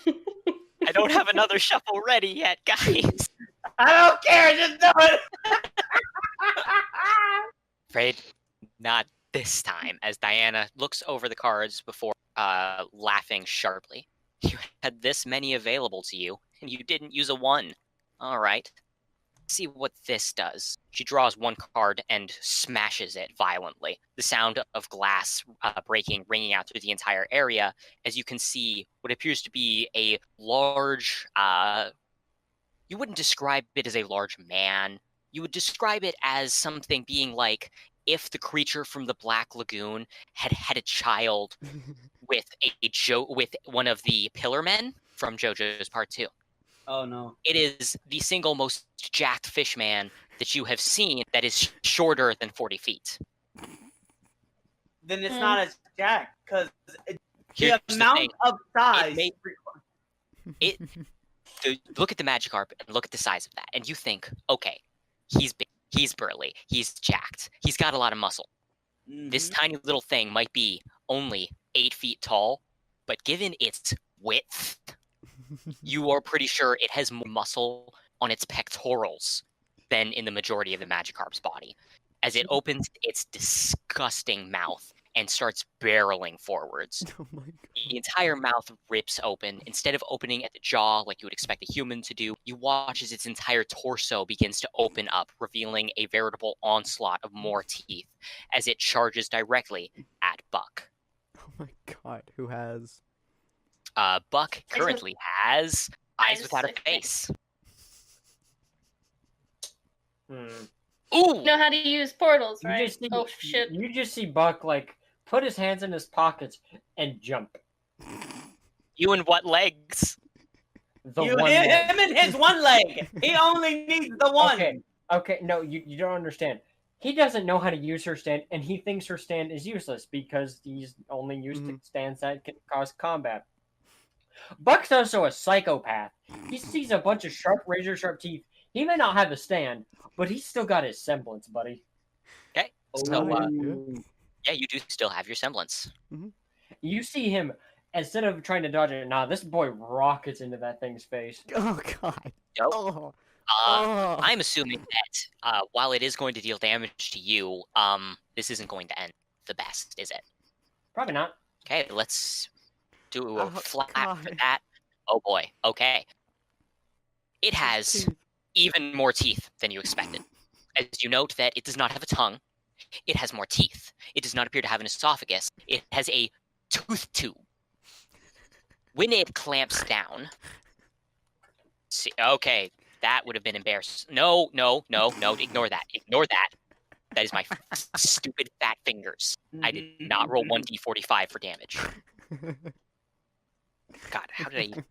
do it.
I don't have another shuffle ready yet, guys.
I don't care, just do it.
Afraid not this time, as Diana looks over the cards before laughing sharply. You had this many available to you. and you didn't use a 1. All right. See what this does. She draws 1 card and smashes it violently. The sound of glass breaking, ringing out through the entire area, as you can see what appears to be a large, you wouldn't describe it as a large man. You would describe it as something being like if the creature from the Black Lagoon had had a child with with one of the Pillar Men from JoJo's Part 2.
Oh no.
It is the single most jacked fish man that you have seen that is shorter than 40 feet.
Then it's not as jacked because the
Here's the
amount
thing.
of size.
Look at the Magikarp and look at the size of that, and you think, okay, he's big, he's burly, he's jacked, he's got a lot of muscle. This tiny little thing might be only 8 feet tall, but given its width, you are pretty sure it has more muscle on its pectorals than in the majority of the Magikarp's body. As it opens its disgusting mouth and starts barreling forwards.
Oh my God.
The entire mouth rips open. Instead of opening at the jaw like you would expect a human to do, you watch as its entire torso begins to open up, revealing a veritable onslaught of more teeth as it charges directly at Buck.
Oh my God. Who has?
Buck currently has Eyes Without a
okay.
Face.
Hmm.
Ooh!
You know how to use portals,
You
right?
just see-
Oh shit.
You just see Buck like put his hands in his pockets and jump.
You and what legs?
The
You
one
hit
leg.
him in his one leg. He only needs the one.
Okay, no, you don't understand. He doesn't know how to use her stand, and he thinks her stand is useless because he's only used to stands that can cause combat. Buck's also a psychopath. He sees a bunch of sharp, razor-sharp teeth. He may not have a stand, but he's still got his semblance, buddy.
Okay. So,
yeah.
yeah, you do still have your semblance.
You see him, instead of trying to dodge it, this boy rockets into that thing's face.
Oh God.
Nope.
Oh.
I'm assuming that while it is going to deal damage to you, this isn't going to end the best, is it?
Probably not.
Okay, let's do a
Oh,
flat
God.
for that. Oh boy, okay. It has
Teeth.
even more teeth than you expected. As you note that it does not have a tongue, it has more teeth. It does not appear to have an esophagus. It has a tooth tube. When it clamps down... See, okay, that would have been embarrassing. No, ignore that. Ignore that. That is my stupid fat fingers. I did not roll 1d45 for damage. God, how did I even...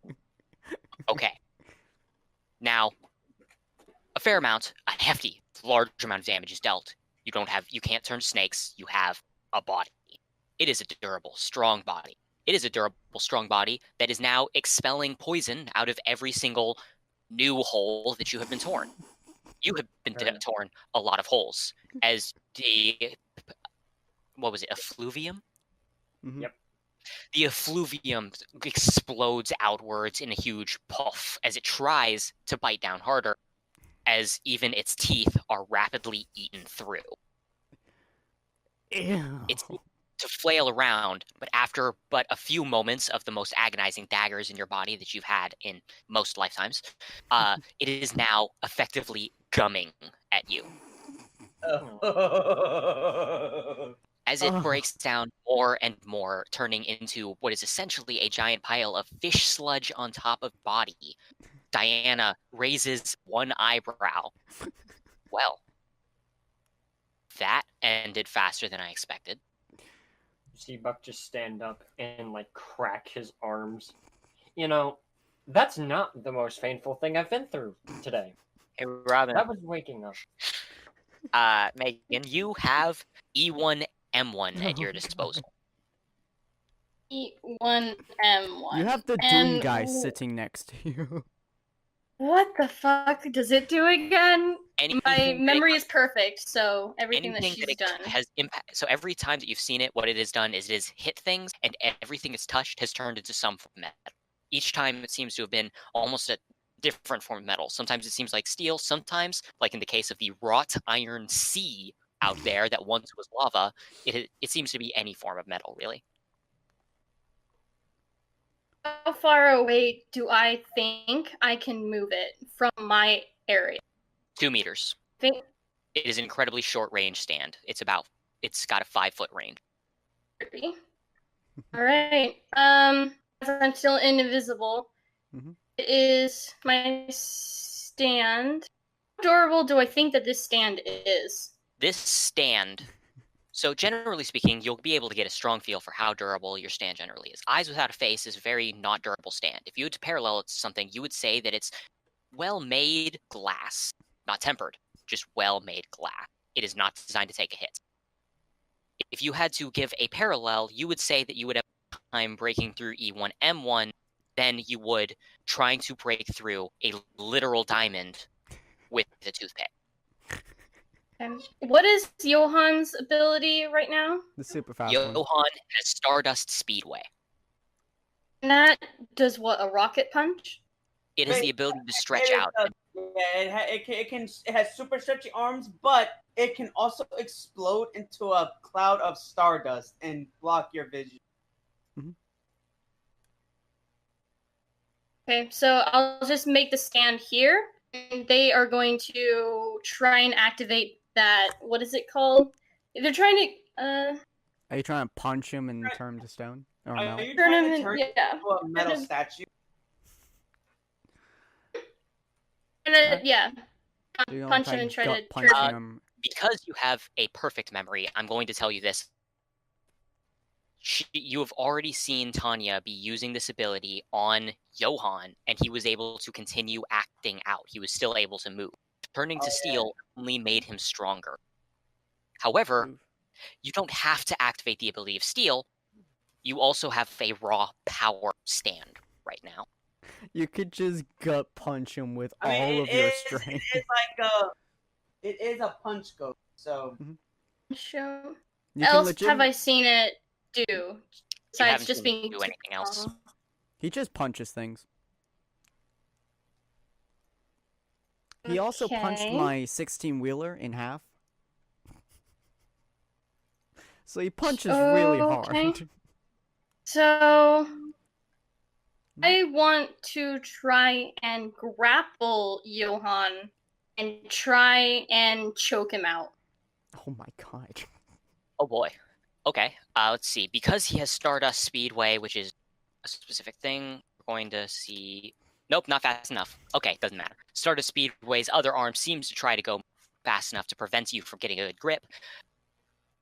Okay. Now, a fair amount, a hefty, large amount of damage is dealt. You can't turn snakes, you have a body. It is a durable, strong body. It is a durable, strong body that is now expelling poison out of every single new hole that you have been torn. You have been torn a lot of holes. As the... What was it? Effluvium?
Yep.
The effluvium explodes outwards in a huge puff as it tries to bite down harder, as even its teeth are rapidly eaten through.
Ew.
It's to flail around, but after but a few moments of the most agonizing daggers in your body that you've had in most lifetimes, it is now effectively gumming at you. As it breaks down more and more, turning into what is essentially a giant pile of fish sludge on top of body, Diana raises one eyebrow. Well, that ended faster than I expected.
You see Buck just stand up and like crack his arms. You know, that's not the most painful thing I've been through today.
Hey, Robin.
That was waking up.
Megan, you have E1 M1 at your disposal.
E1M1.
You have the Doom
And
guy sitting next to you.
What the fuck does it do again?
Anything
My
that it-
memory is perfect, so everything that
anything
she's
that it
done.
has impact. So every time that you've seen it, what it has done is it has hit things, and everything it's touched has turned into some form of metal. Each time it seems to have been almost a different form of metal. Sometimes it seems like steel. Sometimes, like in the case of the wrought iron sea out there that once was lava, it seems to be any form of metal, really.
How far away do I think I can move it from my area?
2 meters.
Think
It is an incredibly short range stand. It's got a 5-foot range.
30. All right. As I'm still invisible,
Mhm.
it is my stand. How durable do I think that this stand is?
This stand, so generally speaking, you'll be able to get a strong feel for how durable your stand generally is. Eyes Without a Face is a very not durable stand. If you had to parallel it to something, you would say that it's well-made glass, not tempered, just well-made glass. It is not designed to take a hit. If you had to give a parallel, you would say that you would have time breaking through E1M1 than you would trying to break through a literal diamond with a toothpick.
What is Johan's ability right now?
The super fast
Johan
one.
has Stardust Speedway.
And that does what? A rocket punch?
It has
Wait,
the ability to stretch
It is,
out.
it has super stretchy arms, but it can also explode into a cloud of stardust and block your vision.
Okay, so I'll just make the stand here. And they are going to try and activate that. What is it called? They're trying to.
Are you trying to punch him and turn him to stone? Or
Are
no?
you
Turn
trying
him
to
in-
turn
yeah.
it into a metal
Turn him-
statue?
Yeah.
Do you
Punch
try
him and try
gut
to
punching
turn
him?
Because you have a perfect memory, I'm going to tell you this. You have already seen Tanya be using this ability on Johan, and he was able to continue acting out. He was still able to move. Turning to steel only made him stronger. However,
Move.
you don't have to activate the ability of steel. You also have a raw power stand right now.
You could just gut punch him with
I mean,
all
it
of your
is-
strength.
It is a punch ghost, so
Show.
You can
Else
legit-
have I seen it do? Besides
haven't
just
seen it
being
do anything else.
He just punches things. He also punched
Okay.
my 16-wheeler in half. So he punches really hard.
Okay. So I want to try and grapple Johan and try and choke him out.
Oh my god.
Oh boy. Okay. Let's see. Because he has Stardust Speedway, which is a specific thing, we're going to see. Nope, not fast enough. Okay, doesn't matter. Stardust Speedway's other arm seems to try to go fast enough to prevent you from getting a good grip,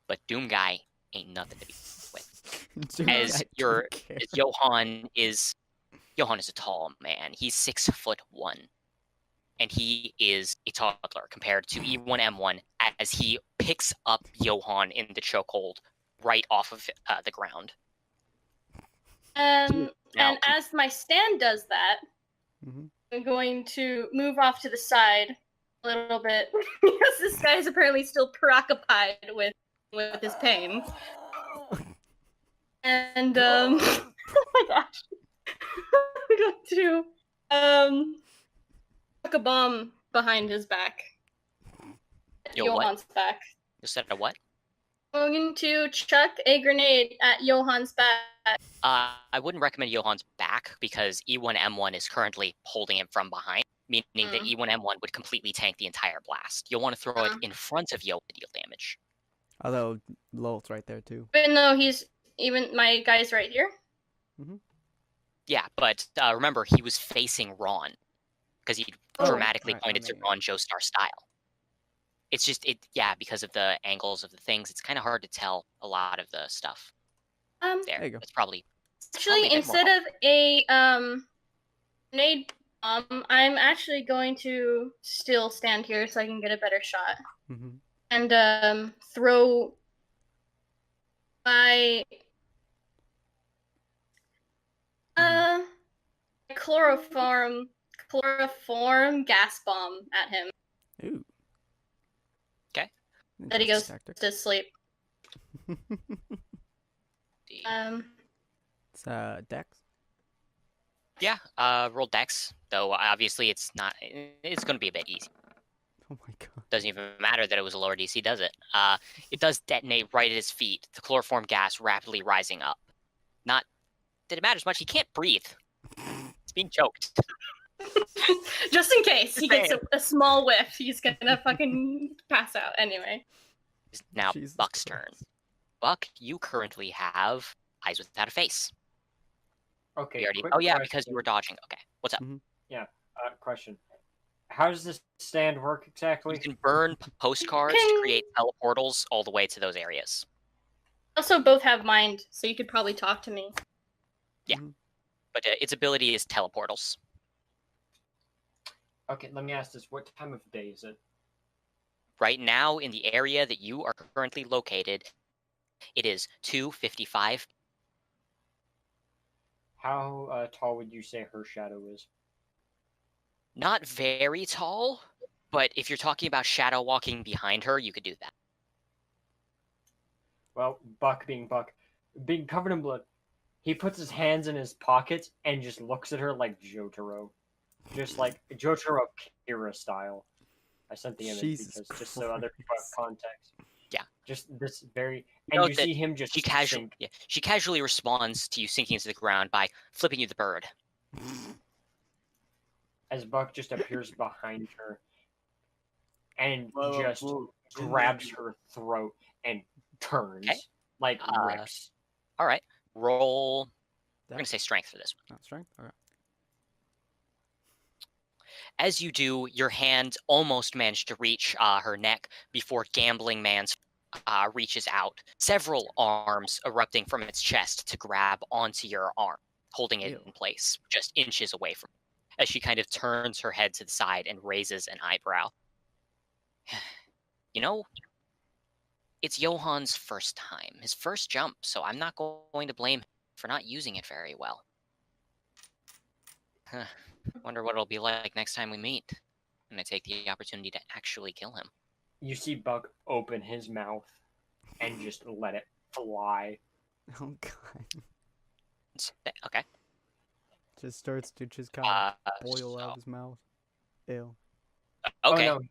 but Doom Guy ain't nothing to be with.
Dude,
As
I
your
don't care.
as Johan is a tall man. He's 6'1", and he is a toddler compared to E1M1 as he picks up Johan in the chokehold right off of the ground.
And
Now,
as my stand does that,
Mhm.
I'm going to move off to the side a little bit because this guy is apparently still preoccupied with his pain. And oh my gosh, I'm going to chuck a bomb behind his back.
Yo, what?
Johan's back.
you said a what?
I'm going to chuck a grenade at Johan's back.
I wouldn't recommend Johan's back because E1M1 is currently holding him from behind, meaning that E1M1 would completely tank the entire blast. You'll want to throw it in front of Johan to deal damage.
Although Lolth's right there too.
Even though my guy's right here.
Yeah, but remember, he was facing Ron because he dramatically
right,
pointed
I
to
mean-
Ron Joestar style. It's just because of the angles of the things, it's kind of hard to tell a lot of the stuff there.
There you go.
It's probably
Actually,
a bit more
instead of a grenade bomb, I'm actually going to still stand here so I can get a better shot
Mhm.
and throw my chloroform gas bomb at him.
Ooh.
Okay.
That he goes
Interesting tactic.
to sleep.
the-
It's Dex.
Yeah, roll Dex, though obviously it's not. It's going to be a bit easy.
Oh my god.
Doesn't even matter that it was a lower DC, does it? It does detonate right at his feet. The chloroform gas rapidly rising up. Not did it matter as much? He can't breathe. He's being choked.
Just in case he gets a small whiff, he's gonna fucking pass out anyway.
It's now
Jesus
Buck's
Christ.
turn. Buck, you currently have eyes without a face.
Okay.
We already,
quick
oh yeah,
question.
because you were dodging. Okay, what's up?
Question. How does this stand work exactly?
You can burn postcards to create teleportals all the way to those areas.
Also, both have mind, so you could probably talk to me.
Yeah. But its ability is teleportals.
Okay, let me ask this. What time of day is it?
Right now, in the area that you are currently located, it is 2:55.
How tall would you say her shadow is?
Not very tall, but if you're talking about shadow walking behind her, you could do that.
Well, Buck, being covered in blood, he puts his hands in his pockets and just looks at her like Jotaro. Just like Jotaro Kira style. I sent the image
Jesus
because just so other people have context.
Yeah.
Just this very...
You know
And you
that
see him just sink.
She casually responds to you sinking into the ground by flipping you the bird.
As Buck just appears behind her and
Whoa,
just
whoa.
grabs her throat and turns.
Okay.
Like rips.
All right, roll.
That-
I'm gonna say strength for this one.
Not strength? Okay.
As you do, your hand almost managed to reach her neck before Gambling Man's reaches out, several arms erupting from its chest to grab onto your arm, holding it
Ew.
in place, just inches away from you, as she kind of turns her head to the side and raises an eyebrow. You know, it's Johan's first time, his first jump, so I'm not going to blame him for not using it very well. Wonder what it'll be like next time we meet. And I take the opportunity to actually kill him.
You see Buck open his mouth and just let it fly.
Oh god.
Okay.
Just starts to just kind of boil
so-
out of his mouth. Ew.
Okay.
Oh, no.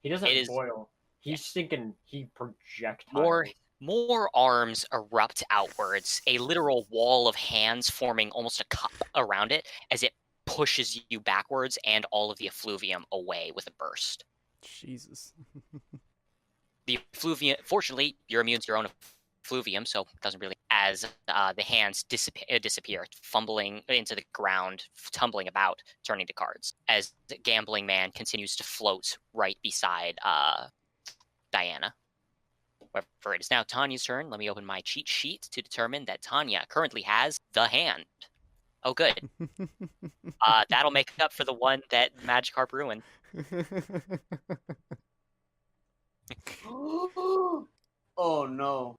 He doesn't
It is-
boil. He's thinking he projectiles.
More arms erupt outwards, a literal wall of hands forming almost a cup around it as it pushes you backwards and all of the effluvium away with a burst.
Jesus.
The effluvium, fortunately, you're immune to your own effluvium, so it doesn't really. As the hands disappear, fumbling into the ground, tumbling about, turning to cards. As the Gambling Man continues to float right beside Diana. However, it is now Tanya's turn. Let me open my cheat sheet to determine that Tanya currently has the hand. Oh, good. That'll make up for the one that Magikarp ruined.
Oh no.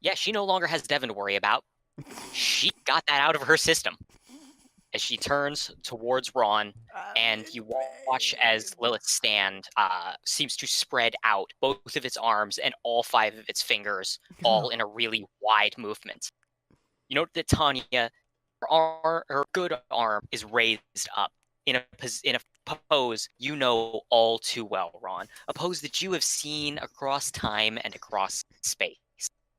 Yeah, she no longer has Devin to worry about. She got that out of her system. As she turns towards Ron, and you watch as Lilith stand seems to spread out both of its arms and all 5 of its fingers, all in a really wide movement. You note that Tanya, her good arm is raised up in a pose you know all too well, Ron. A pose that you have seen across time and across space.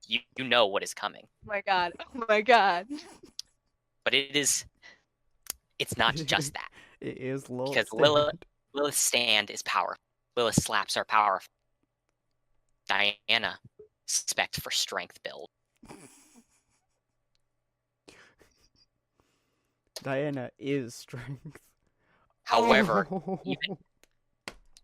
You know what is coming.
Oh my god. Oh my god.
But it's not just that.
It is low.
Because Lilith's stand is powerful. Lilith's slaps are powerful. Diana, spec for strength build.
Diana is strength.
However,
Oh.
even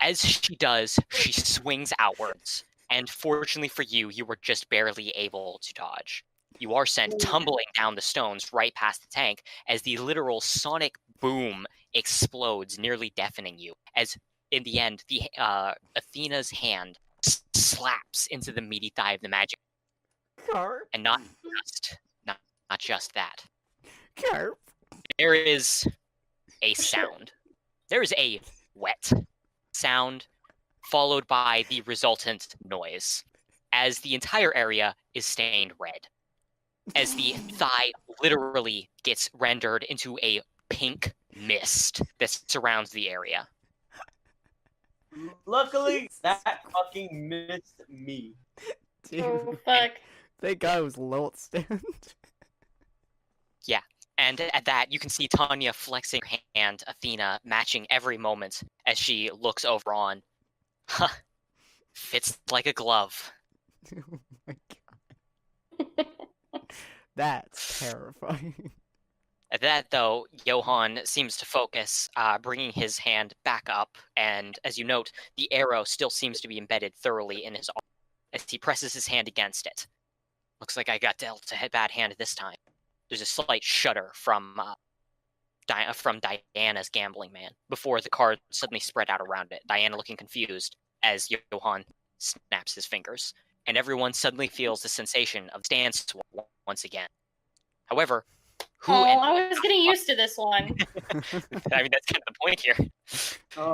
as she does, she swings outwards. And fortunately for you, you were just barely able to dodge. You are sent tumbling down the stones right past the tank as the literal sonic boom explodes, nearly deafening you. As in the end, the Athena's hand slaps into the meaty thigh of the magic,
Carp.
and not just that.
Carp.
There is a sound. There is a wet sound, followed by the resultant noise, as the entire area is stained red. As the thigh literally gets rendered into a pink mist that surrounds the area.
Luckily, that fucking missed me.
Dude.
Oh fuck.
Thank God it was Lilt stand.
And at that, you can see Tanya flexing her hand, Athena matching every moment as she looks over on. Huh. Fits like a glove.
Oh my God. That's terrifying.
At that, though, Johann seems to focus, bringing his hand back up, and as you note, the arrow still seems to be embedded thoroughly in his arm as he presses his hand against it. Looks like I got dealt a bad hand this time. There's a slight shudder from Diana's gambling man before the card suddenly spread out around it. Diana looking confused as Johann snaps his fingers, and everyone suddenly feels the sensation of stance once again. However,
I was getting used to this one.
I mean, that's kind of the point here.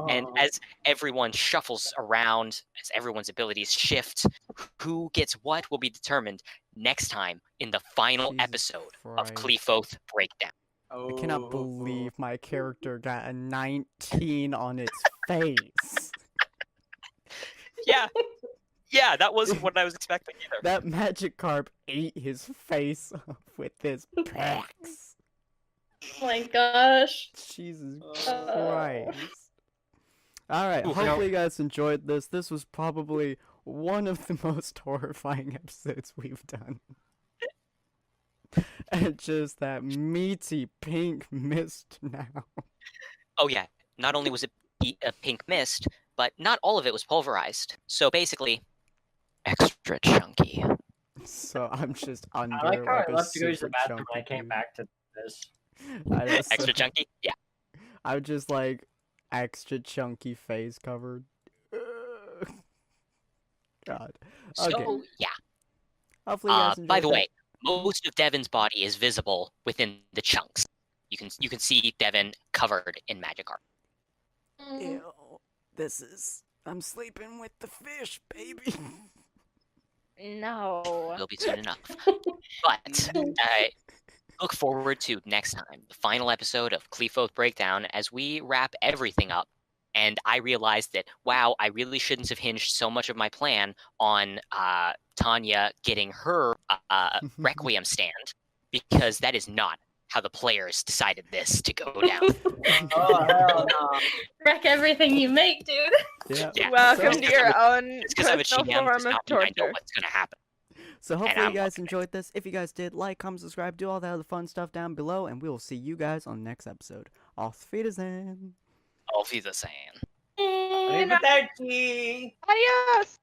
And as everyone shuffles around, as everyone's abilities shift, who gets what will be determined next time in the final
Jesus
episode of
Christ.
Qliphoth Breakdown.
I cannot believe my character got a 19 on its face.
Yeah, that wasn't what I was expecting either.
That magic carp ate his face off with his pecs.
Oh my gosh.
Jesus Christ. Alright,
Ooh,
hopefully you guys enjoyed this. This was probably one of the most horrifying episodes we've done. And just that meaty pink mist now.
Oh yeah, not only was it a pink mist, but not all of it was pulverized. So basically, extra chunky.
So I'm just under
I like how
like
I
a
left to go to the
super
bathroom
chunky
and I came
dude.
back to this.
I know,
Extra
so-
chunky? Yeah.
I'm just like extra chunky face covered. Ugh. God. Okay.
So yeah.
Hopefully you guys enjoyed
By the
that.
way, most of Devon's body is visible within the chunks. You can see Devon covered in magic art.
Ew, this is. I'm sleeping with the fish, baby.
No.
Will be soon enough. But look forward to next time, the final episode of Qliphoth Breakdown, as we wrap everything up. And I realized that, wow, I really shouldn't have hinged so much of my plan on Tanya getting her Requiem stand, because that is not how the players decided this to go down.
Oh, hell no.
Wreck everything you make, dude.
Yeah.
Yeah.
Welcome
So-
to your own
It's because I'm a
personal
GM,
form
does
of
not mean I know
torture.
what's going to happen.
So hopefully
I'm
you guys
okay.
enjoyed this. If you guys did, like, comment, subscribe, do all that other fun stuff down below, and we will see you guys on the next episode. Auf Wiedersehen.
Auf Wiedersehen.
Arrivederci.
Adios.